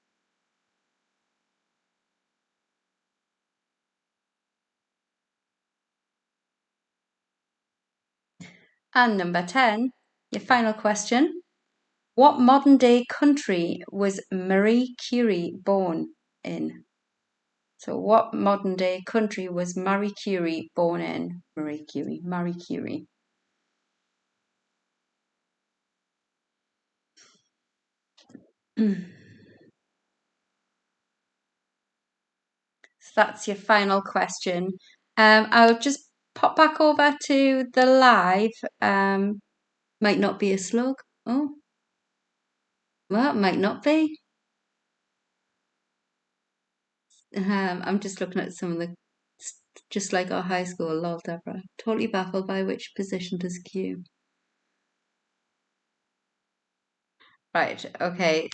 And number 10, your final question. What modern day country was Marie Curie born in? So what modern day country was Marie Curie born in? Marie Curie. So that's your final question. I'll just pop back over to the live. Might not be a slug. Oh, well, it might not be. I'm just looking at some of the, just like our high school, lol, Deborah. Totally baffled by which position does Q. Right, okay.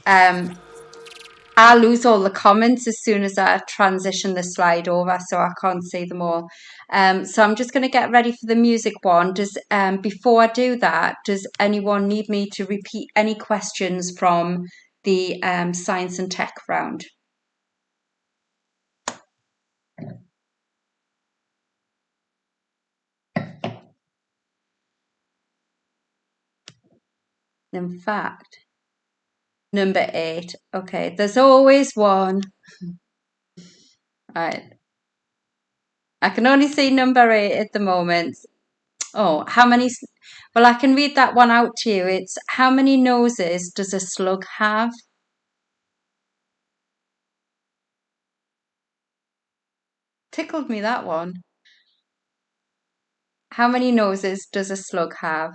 I lose all the comments as soon as I transition the slide over, so I can't see them all. So I'm just going to get ready for the music one. Before I do that, does anyone need me to repeat any questions from the science and tech round? In fact, number 8. Okay, there's always one. Right. I can only see number 8 at the moment. Oh, well, I can read that one out to you. It's how many noses does a slug have? Tickled me, that one. How many noses does a slug have?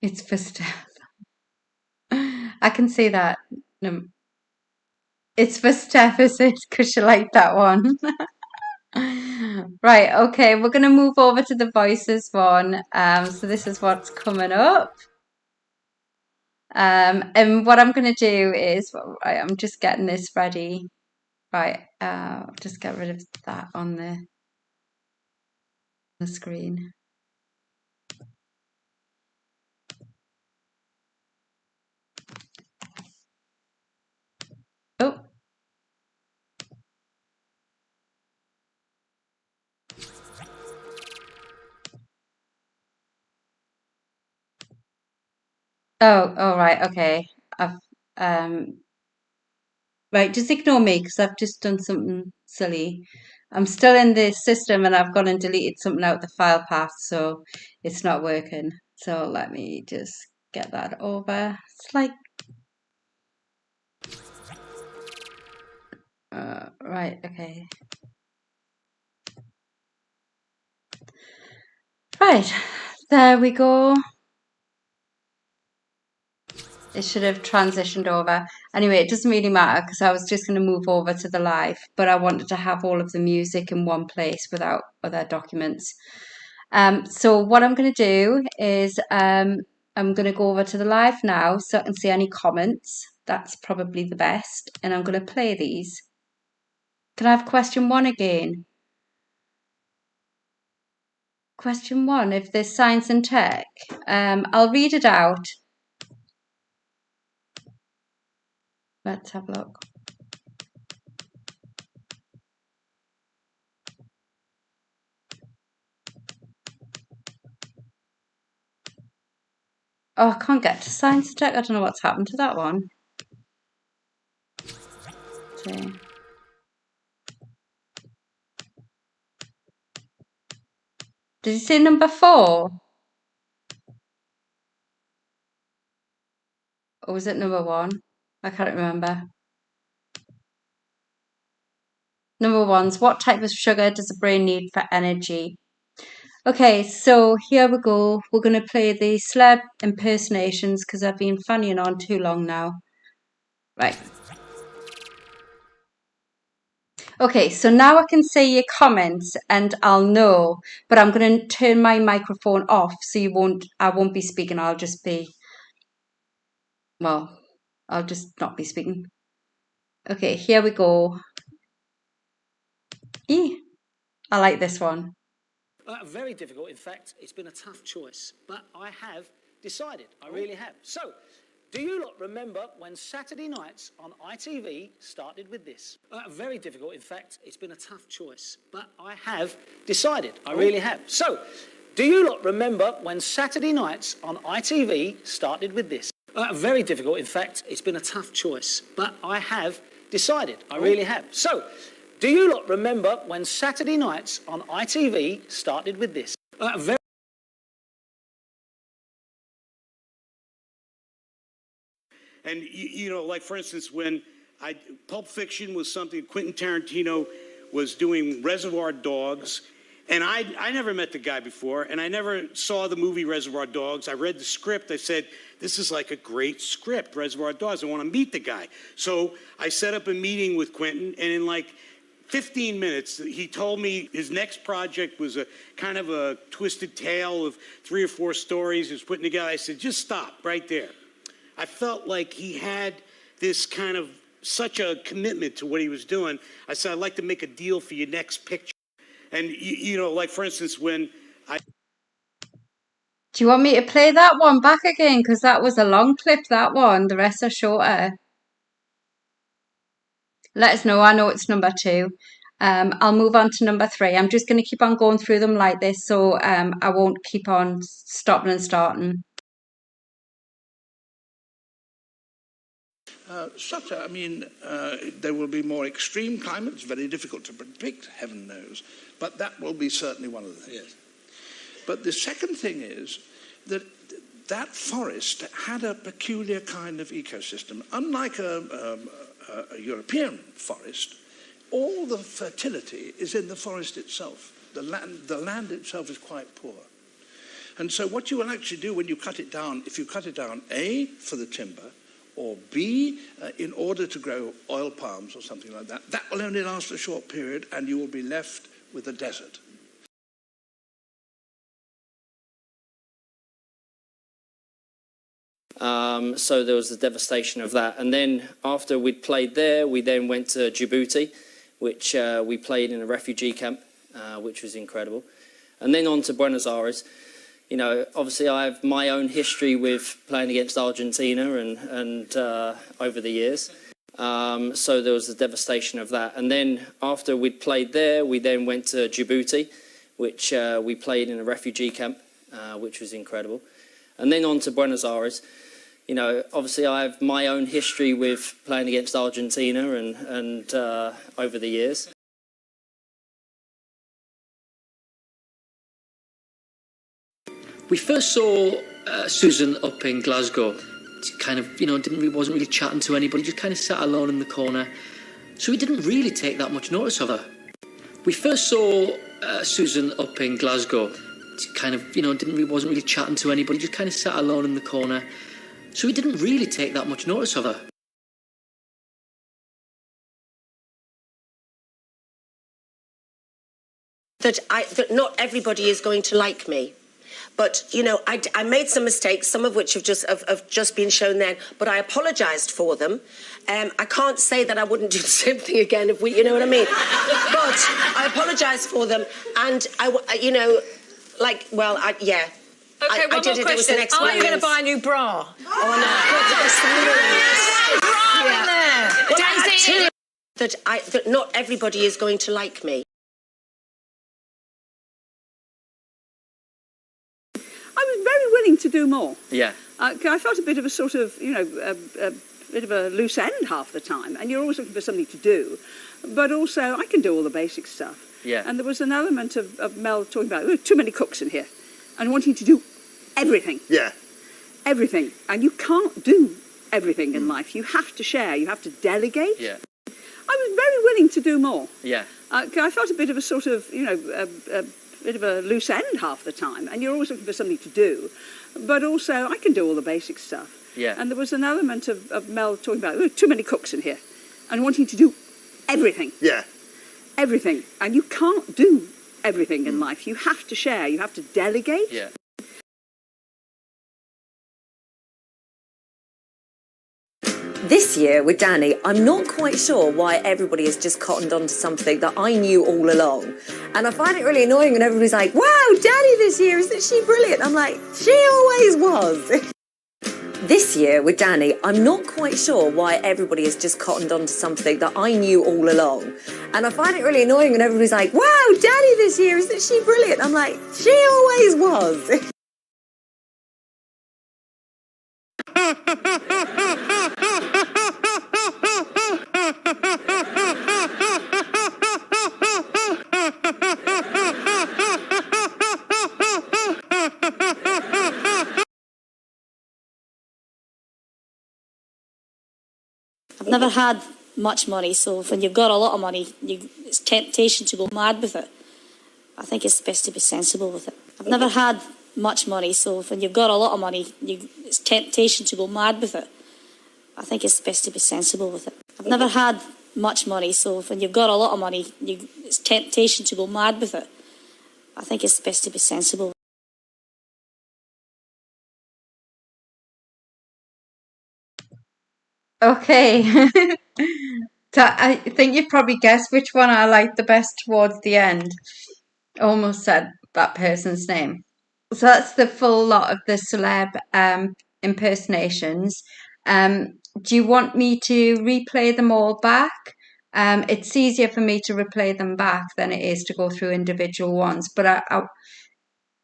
It's for Steph. I can see that. No, it's for Steph, is it? Because she liked that one. Right, okay, we're going to move over to the voices one. So this is what's coming up. And what I'm going to do is, right, I'm just getting this ready. Right, just get rid of that on the screen. Oh, oh, right, okay. I've Right, just ignore me because I've just done something silly. I'm still in the system and I've gone and deleted something out the file path, so it's not working. So let me just get that over. It's like, right, okay. Right, there we go. It should have transitioned over. Anyway, it doesn't really matter because I was just going to move over to the live, but I wanted to have all of the music in one place without other documents. So what I'm going to do is I'm going to go over to the live now so I can see any comments. That's probably the best. And I'm going to play these. Can I have question 1 again? Question 1, if there's science and tech. I'll read it out. Let's have a look. Oh, I can't get to science and tech. I don't know what's happened to that one. Okay. Did you say number 4? Or was it number 1? I can't remember. Number 1's what type of sugar does the brain need for energy? Okay, so here we go. We're going to play the celeb impersonations because I've been fannying on too long now. Right. Okay, so now I can see your comments and I'll know, but I'm going to turn my microphone off so I won't be speaking. Well, I'll just not be speaking. Okay, here we go. I like this one. Very difficult. In fact, it's been a tough choice, but I have decided. I really have. So, do you lot remember when Saturday nights on ITV started with this? Very difficult. In fact, it's been a tough choice, but I have decided. I really have. So, do you lot remember when Saturday nights on ITV started with this? Very difficult. In fact, it's been a tough choice, but I have decided. I really have. So, do you lot remember when Saturday nights on ITV started with this? And, you know, like, for instance, when Pulp Fiction was something, Quentin Tarantino was doing Reservoir Dogs, and I never met the guy before, and I never saw the movie Reservoir Dogs. I read the script. I said, this is like a great script, Reservoir Dogs. I want to meet the guy. So I set up a meeting with Quentin, and in like 15 minutes, he told me his next project was a kind of a twisted tale of 3 or 4 stories he was putting together. I said, just stop right there. I felt like he had this kind of such a commitment to what he was doing. I said, I'd like to make a deal for your next picture. And, you know, like, for instance, when I... Do you want me to play that one back again? Because that was a long clip, that one. The rest are shorter. Let us know. I know it's number 2. I'll move on to number 3. I'm just going to keep on going through them like this, so I won't keep on stopping and starting. There will be more extreme climates, very difficult to predict, heaven knows, but that will be certainly one of the things. Yes. But the second thing is that that forest had a peculiar kind of ecosystem. Unlike a European forest, all the fertility is in the forest itself. The land itself is quite poor. And so what you will actually do when you cut it down, if you cut it down, A, for the timber, or B, in order to grow oil palms or something like that, that will only last a short period and you will be left with a desert. So there was the devastation of that. And then after we'd played there, we then went to Djibouti, which we played in a refugee camp, which was incredible. And then on to Buenos Aires. You know, obviously I have my own history with playing against Argentina and over the years. So there was the devastation of that. And then after we'd played there, we then went to Djibouti, which we played in a refugee camp, which was incredible. And then on to Buenos Aires. You know, obviously I have my own history with playing against Argentina and over the years. We first saw Susan up in Glasgow. She kind of, wasn't really chatting to anybody, just kind of sat alone in the corner. So we didn't really take that much notice of her. We first saw Susan up in Glasgow. She kind of, wasn't really chatting to anybody, just kind of sat alone in the corner. So we didn't really take that much notice of her. That not everybody is going to like me. But, I made some mistakes, some of which have just been shown then, but I apologised for them. I can't say that I wouldn't do the same thing again if you know what I mean? But I apologised for them, and yeah. Okay, one more question. Are you going to buy a new bra? Oh, no. Daisy! That not everybody is going to like me. I was very willing to do more. Yeah. I felt a bit of a sort of, a bit of a loose end half the time, and you're always looking for something to do. But also, I can do all the basic stuff. Yeah. And there was an element of Mel talking about, there are too many cooks in here, and wanting to do everything. Yeah. Everything. And you can't do everything in life. You have to share. You have to delegate. Yeah. I was very willing to do more. Yeah. I felt a bit of a sort of, a bit of a loose end half the time, and you're always looking for something to do. But also, I can do all the basic stuff. Yeah. And there was an element of Mel talking about, there are too many cooks in here, and wanting to do everything. Yeah. Everything. And you can't do everything in life. You have to share, you have to delegate. Yeah. This year with Danny, I'm not quite sure why everybody has just cottoned on to something that I knew all along. And I find it really annoying when everybody's like, wow, Danny this year, isn't she brilliant? I'm like, she always was. This year with Danny, I'm not quite sure why everybody has just cottoned on to something that I knew all along. And I find it really annoying when everybody's like, wow, Danny this year, isn't she brilliant? I'm like, she always was. I've never had much money, so when you've got a lot of money, it's temptation to go mad with it. I think it's best to be sensible with it. I've never had much money, so when you've got a lot of money, it's temptation to go mad with it. I think it's best to be sensible with it. I've never had much money, so when you've got a lot of money, it's temptation to go mad with it. I think it's best to be sensible. Okay. So I think you've probably guessed which one I liked the best towards the end. Almost said that person's name. So that's the full lot of the celeb impersonations. Do you want me to replay them all back? It's easier for me to replay them back than it is to go through individual ones. But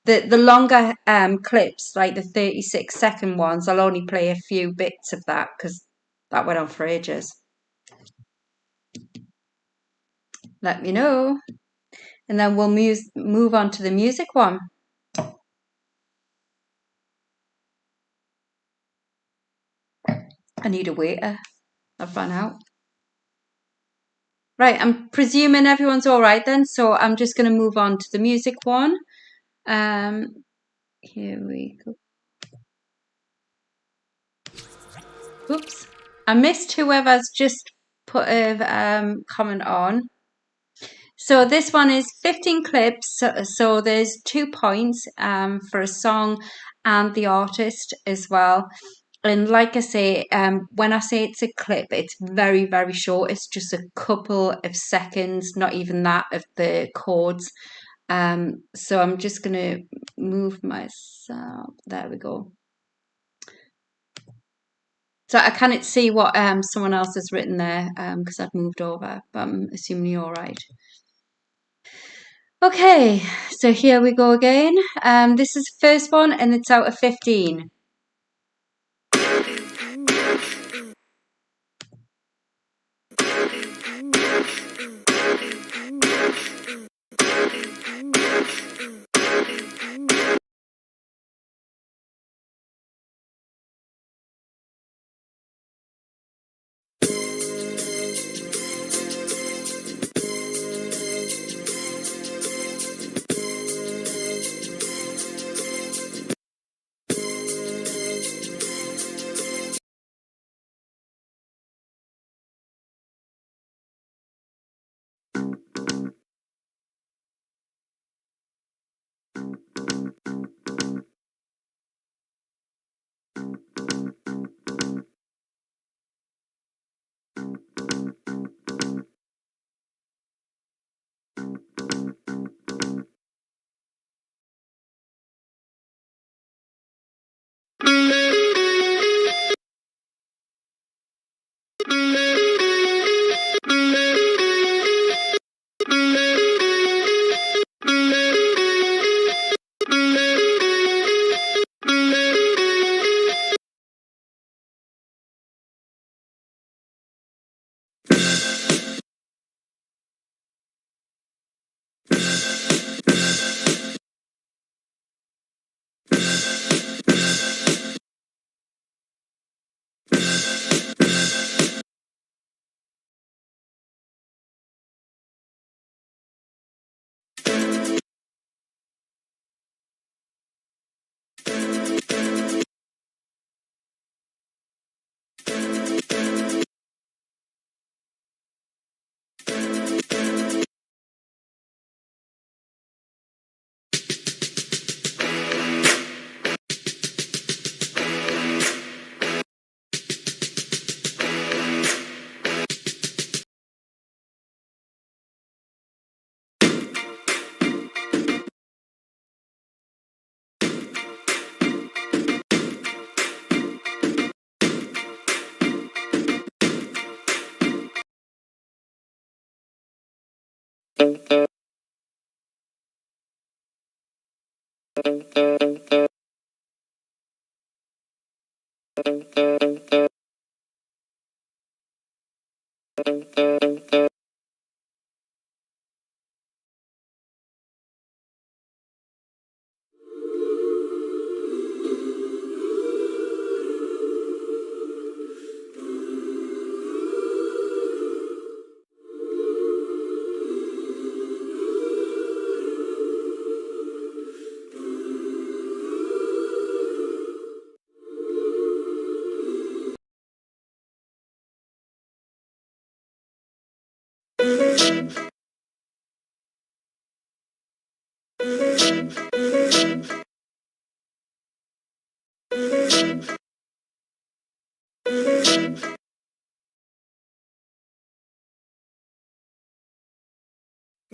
the longer clips, like the 36-second ones, I'll only play a few bits of that because that went on for ages. Let me know. And then we'll move on to the music one. I need a waiter. I've run out. Right, I'm presuming everyone's all right then, so I'm just going to move on to the music one. Here we go. Oops. I missed whoever's just put a comment on. So this one is 15 clips, so there's 2 points for a song and the artist as well. And like I say, when I say it's a clip, it's very, very short. It's just a couple of seconds, not even that, of the chords. So I'm just going to move myself. There we go. So I can't see what someone else has written there because I've moved over, but I'm assuming you're all right. Okay, so here we go again. This is the first one and it's out of 15.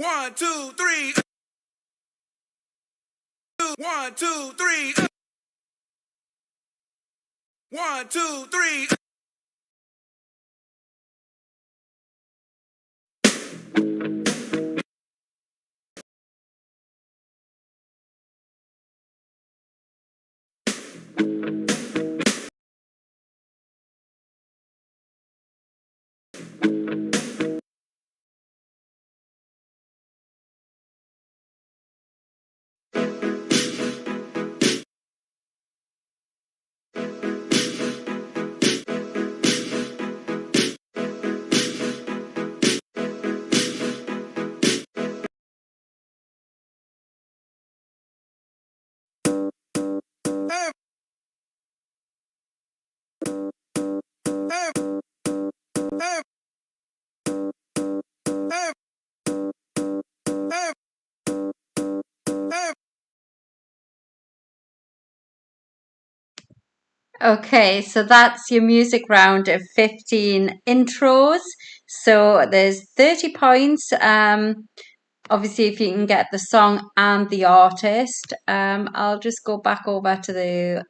One, two, three. 1, 2, 3. 1, 2, 3. Okay, so that's your music round of 15 intros. So there's 30 points. Obviously, if you can get the song and the artist. I'll just go back over to the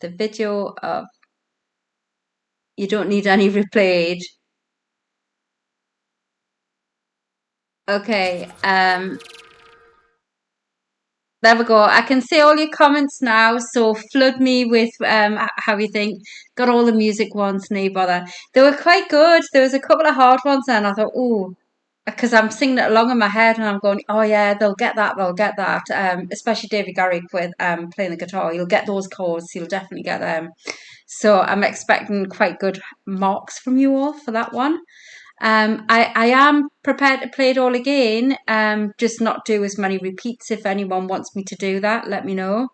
video of You Don't Need Any Replayed. Okay, there we go. I can see all your comments now, so flood me with how you think. Got all the music ones, no bother. They were quite good. There was a couple of hard ones, and I thought, oh, because I'm singing it along in my head, and I'm going, oh yeah, they'll get that, they'll get that. Especially David Garrick with playing the guitar, you'll get those chords, you'll definitely get them. So I'm expecting quite good marks from you all for that one. I am prepared to play it all again, just not do as many repeats. If anyone wants me to do that, let me know.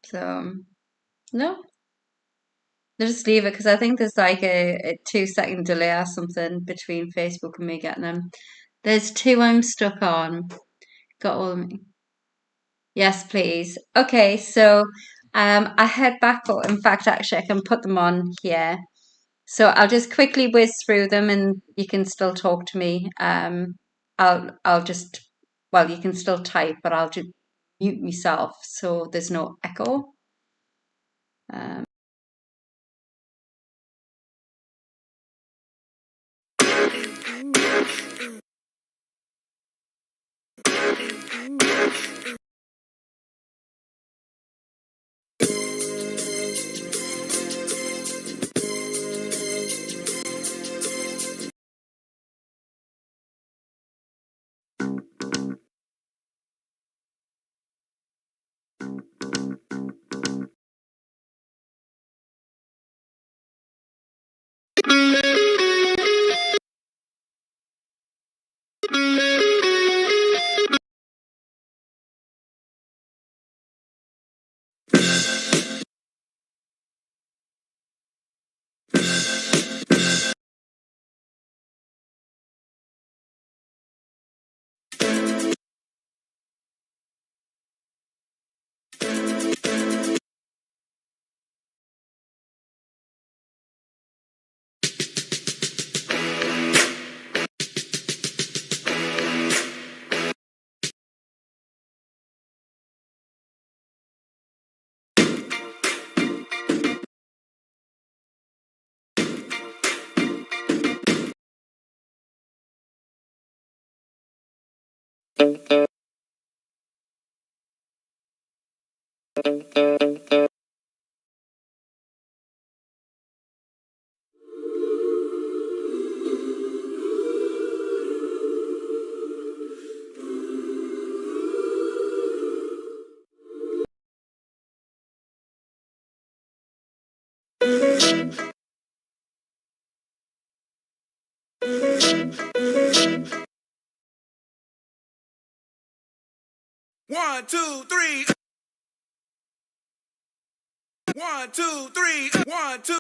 So, no, I'll just leave it because I think there's like a 2 second delay or something between Facebook and me getting them. There's two I'm stuck on. Got all of me. Yes, please. Okay, so I head back. Or in fact, actually, I can put them on here. So I'll just quickly whiz through them, and you can still talk to me. I'll just well, you can still type, but I'll just mute myself so there's no echo. Um, 1, 2, 3. 1, 2, 3. 1, 2.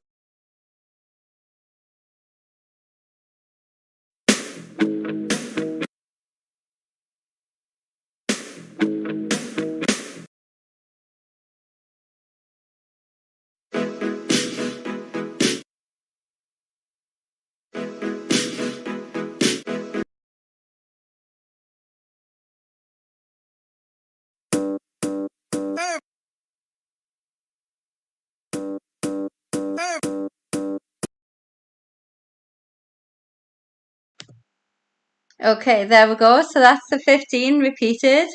Okay, there we go. So that's the 15 repeated.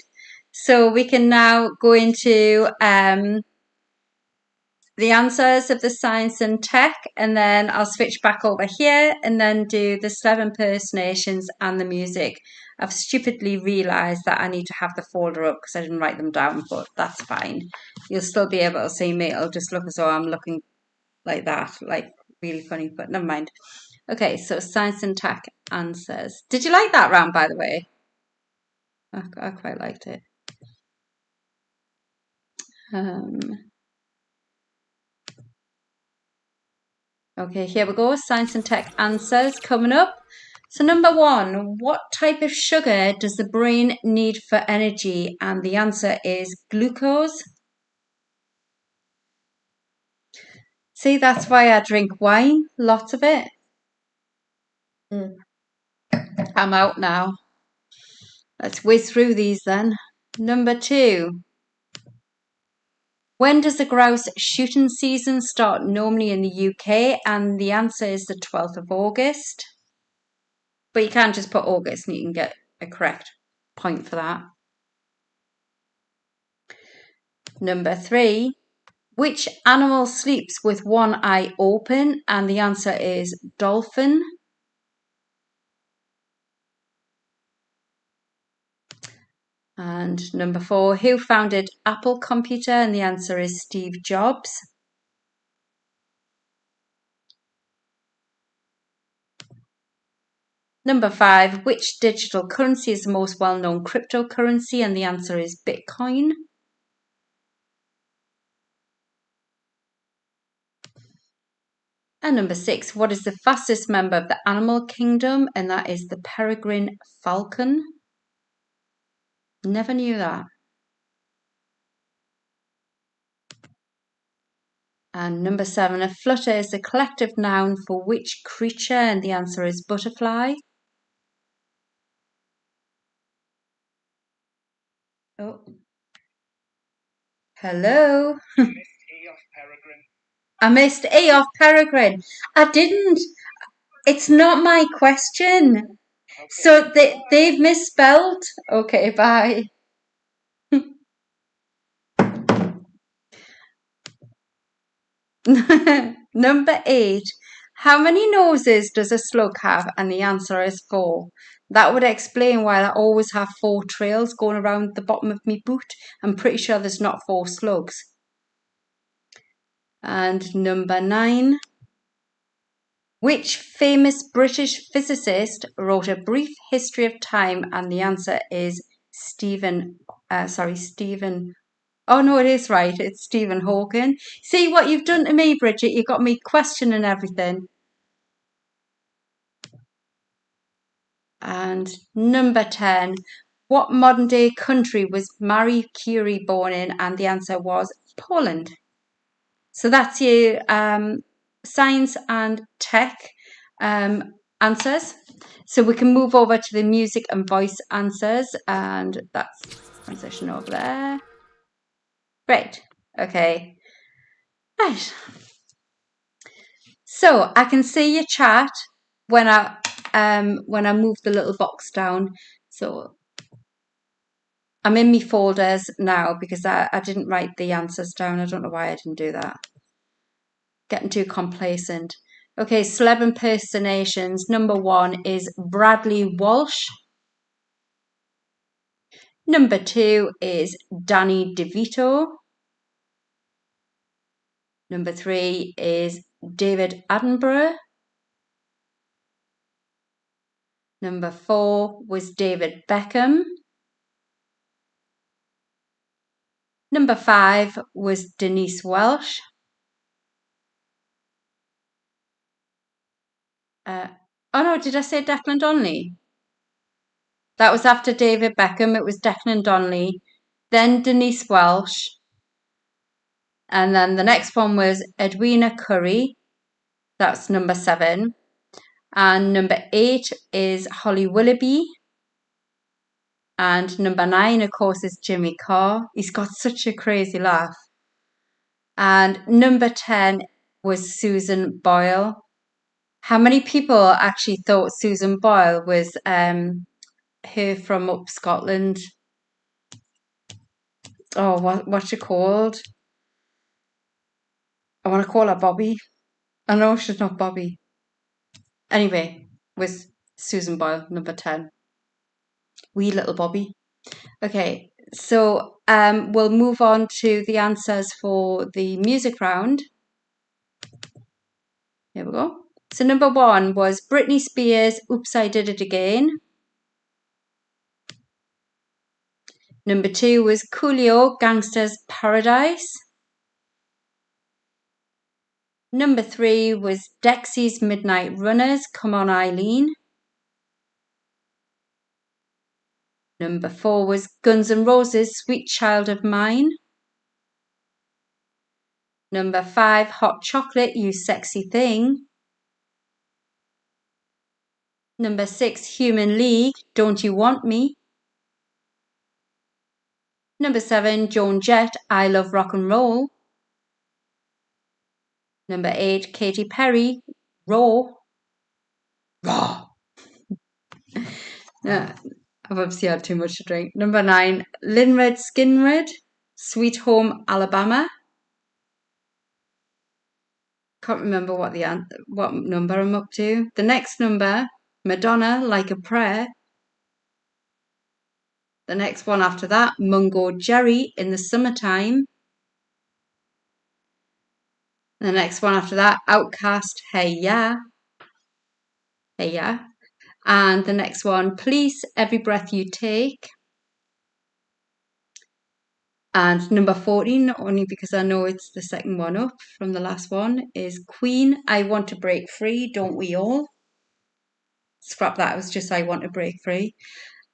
So we can now go into the answers of the science and tech, and then I'll switch back over here and then do the 7 impersonations and the music. I've stupidly realised that I need to have the folder up because I didn't write them down, but that's fine. You'll still be able to see me. It'll just look as though I'm looking like that, like really funny, but never mind. Okay, so science and tech answers. Did you like that round, by the way? I quite liked it. Okay, here we go. Science and tech answers coming up. So number 1, what type of sugar does the brain need for energy? And the answer is glucose. See, that's why I drink wine, lots of it. I'm out now. Let's whiz through these then. Number 2. When does the grouse shooting season start normally in the UK? And the answer is the 12th of August. But you can't just put August and you can get a correct point for that. Number 3. Which animal sleeps with one eye open? And the answer is dolphin. And number 4. Who founded Apple Computer? And the answer is Steve Jobs. Number 5, which digital currency is the most well-known cryptocurrency? And the answer is Bitcoin. And number 6, what is the fastest member of the animal kingdom? And that is the peregrine falcon. Never knew that. And number 7, a flutter is the collective noun for which creature? And the answer is butterfly. Oh. Hello. I missed A off Peregrine. I didn't. It's not my question. So they've misspelled. Okay, bye. Number 8. How many noses does a slug have? And the answer is 4. That would explain why I always have 4 trails going around the bottom of my boot. I'm pretty sure there's not 4 slugs. And number 9. Which famous British physicist wrote A Brief History of Time? And the answer is Stephen. Oh no, it is right. It's Stephen Hawking. See what you've done to me, Bridget. You got me questioning everything. And number 10. What modern day country was Marie Curie born in? And the answer was Poland. So that's your science and tech answers. So we can move over to the music and voice answers, and that's transition over there. Great. Okay. Right. So I can see your chat when I move the little box down. So I'm in my folders now because I didn't write the answers down. I don't know why I didn't do that. Getting too complacent. Okay, celeb impersonations. Number 1 is Bradley Walsh. Number 2 is Danny DeVito. Number 3 is David Attenborough. Number 4 was David Beckham. Number 5 was Denise Welch. Oh no, did I say Declan Donnelly? That was after David Beckham. It was Declan Donnelly, then Denise Welch, and then the next one was Edwina Curry. That's number 7. And number 8 is Holly Willoughby. And number 9, of course, is Jimmy Carr. He's got such a crazy laugh. And number 10 was Susan Boyle. How many people actually thought Susan Boyle was her from up Scotland? Oh, what's she called? I want to call her Bobby. I know she's not Bobby. Anyway, with Susan Boyle, number 10. Wee little Bobby. Okay, so we'll move on to the answers for the music round. Here we go. So number 1 was Britney Spears, Oops, I Did It Again. Number 2 was Coolio, Gangsta's Paradise. Number 3 was Dexy's Midnight Runners, Come On Eileen. Number 4 was Guns N' Roses, Sweet Child of Mine. Number 5, Hot Chocolate, You Sexy Thing. Number 6, Human League, Don't You Want Me. Number 7, Joan Jett, I Love Rock and Roll. Number 8, Katy Perry, Raw. Raw. Yeah, I've obviously had too much to drink. Number 9, Linred Skinred, Sweet Home Alabama. Can't remember what number I'm up to. The next number, Madonna, Like a Prayer. The next one after that, Mungo Jerry, In the Summertime. The next one after that, Outcast, Hey Ya. Hey Ya. And the next one, Police, Every Breath You Take. And number 14, not only because I know it's the second one up from the last one, is Queen, I Want to Break Free, Don't We All? Scrap that, it was just I Want to Break Free.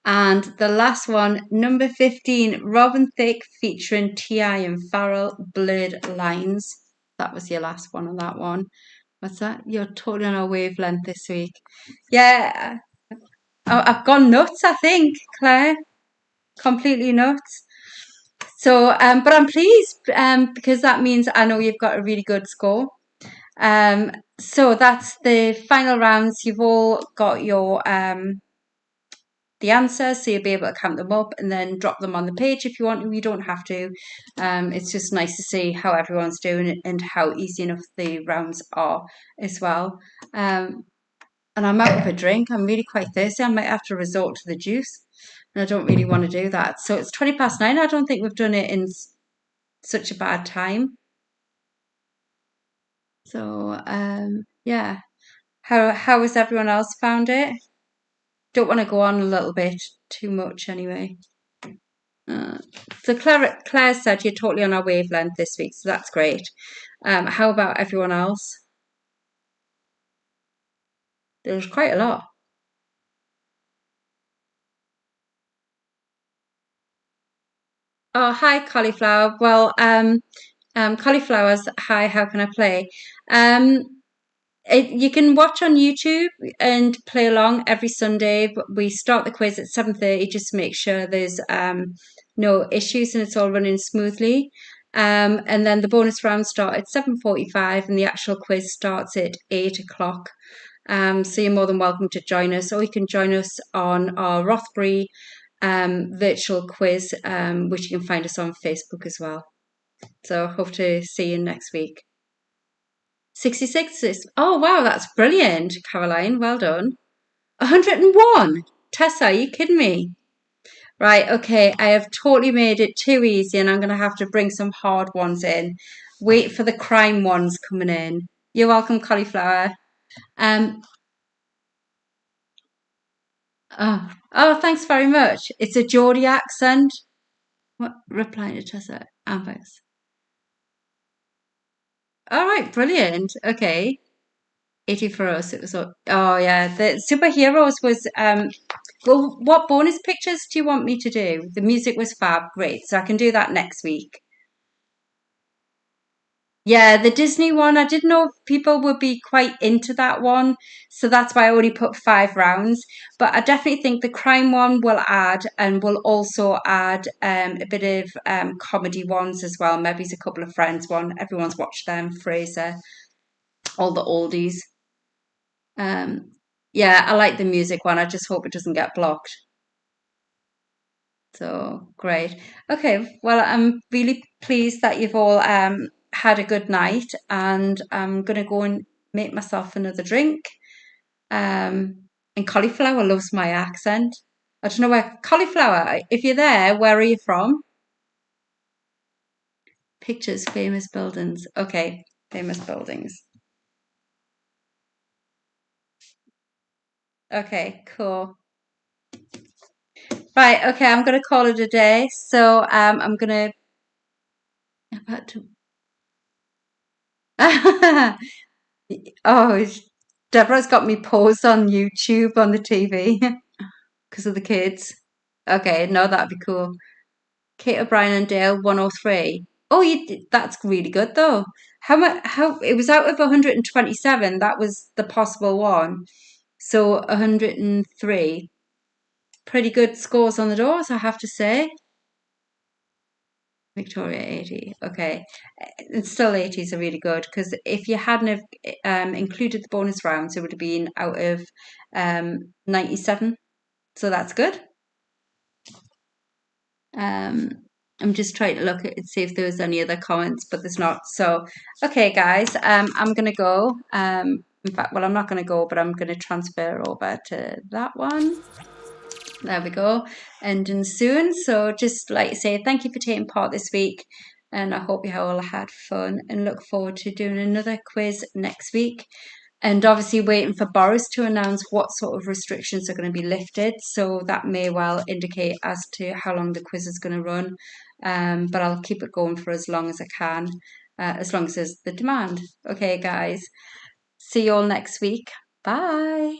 And the last one, number 15, Robin Thicke featuring T.I. and Farrell, Blurred Lines. That was your last one on that one. What's that? You're totally on our wavelength this week. Yeah, I've gone nuts, I think, Claire. Completely nuts. So, but I'm pleased because that means I know you've got a really good score. So that's the final rounds. You've all got your the answers, so you'll be able to count them up and then drop them on the page if you want to. You don't have to. It's just nice to see how everyone's doing and how easy enough the rounds are as well. And I'm out of a drink. I'm really quite thirsty. I might have to resort to the juice. And I don't really want to do that. So it's 9:20. I don't think we've done it in such a bad time. So, yeah. How has everyone else found it? Don't want to go on a little bit too much anyway. So Claire said you're totally on our wavelength this week, so that's great. How about everyone else? There's quite a lot. Oh, hi, Cauliflower. Well, Cauliflower's, hi, how can I play? You can watch on YouTube and play along every Sunday. We start the quiz at 7:30 just to make sure there's no issues and it's all running smoothly. And then the bonus rounds start at 7:45 and the actual quiz starts at 8 o'clock. So you're more than welcome to join us, or you can join us on our Rothbury virtual quiz, which you can find us on Facebook as well. So hope to see you next week. 66 is, oh wow, that's brilliant, Caroline. Well done. 101. Tessa, are you kidding me? Right, okay, I have totally made it too easy and I'm going to have to bring some hard ones in. Wait for the crime ones coming in. You're welcome, cauliflower. Oh, thanks very much. It's a Geordie accent. What? Replying to Tessa. Thanks. All right, brilliant. Okay. 80 for us. It was, oh yeah, the superheroes was, well, what bonus pictures do you want me to do? The music was fab. Great. So I can do that next week. Yeah, the Disney one, I didn't know if people would be quite into that one. So that's why I only put 5 rounds. But I definitely think the crime one will add, and we'll also add a bit of comedy ones as well. Maybe it's a couple of friends one. Everyone's watched them, Fraser, all the oldies. Yeah, I like the music one. I just hope it doesn't get blocked. So great. Okay, well, I'm really pleased that you've all had a good night, and I'm gonna go and make myself another drink. And cauliflower loves my accent. I don't know where cauliflower. If you're there, where are you from? Pictures, famous buildings. Okay, famous buildings. Okay, cool. Right, okay, I'm gonna call it a day. So I'm gonna about to oh, Deborah's got me paused on YouTube on the TV because of the kids. Okay, no, that'd be cool. Kate O'Brien and Dale 103. Oh, that's really good though. How much? How it was out of 127. That was the possible one. So 103. Pretty good scores on the doors, I have to say. Victoria 80. Okay. And still 80s are really good because if you hadn't have included the bonus rounds, it would have been out of 97. So that's good. I'm just trying to look at it, see if there was any other comments, but there's not. So, okay, guys, I'm going to go. In fact, well, I'm not going to go, but I'm going to transfer over to that one. There we go. Ending soon. So just like to say thank you for taking part this week. And I hope you all had fun and look forward to doing another quiz next week. And obviously waiting for Boris to announce what sort of restrictions are going to be lifted. So that may well indicate as to how long the quiz is going to run. But I'll keep it going for as long as I can, as long as there's the demand. Okay, guys. See you all next week. Bye.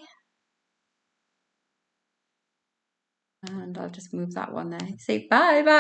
And I'll just move that one there. Say bye, bye.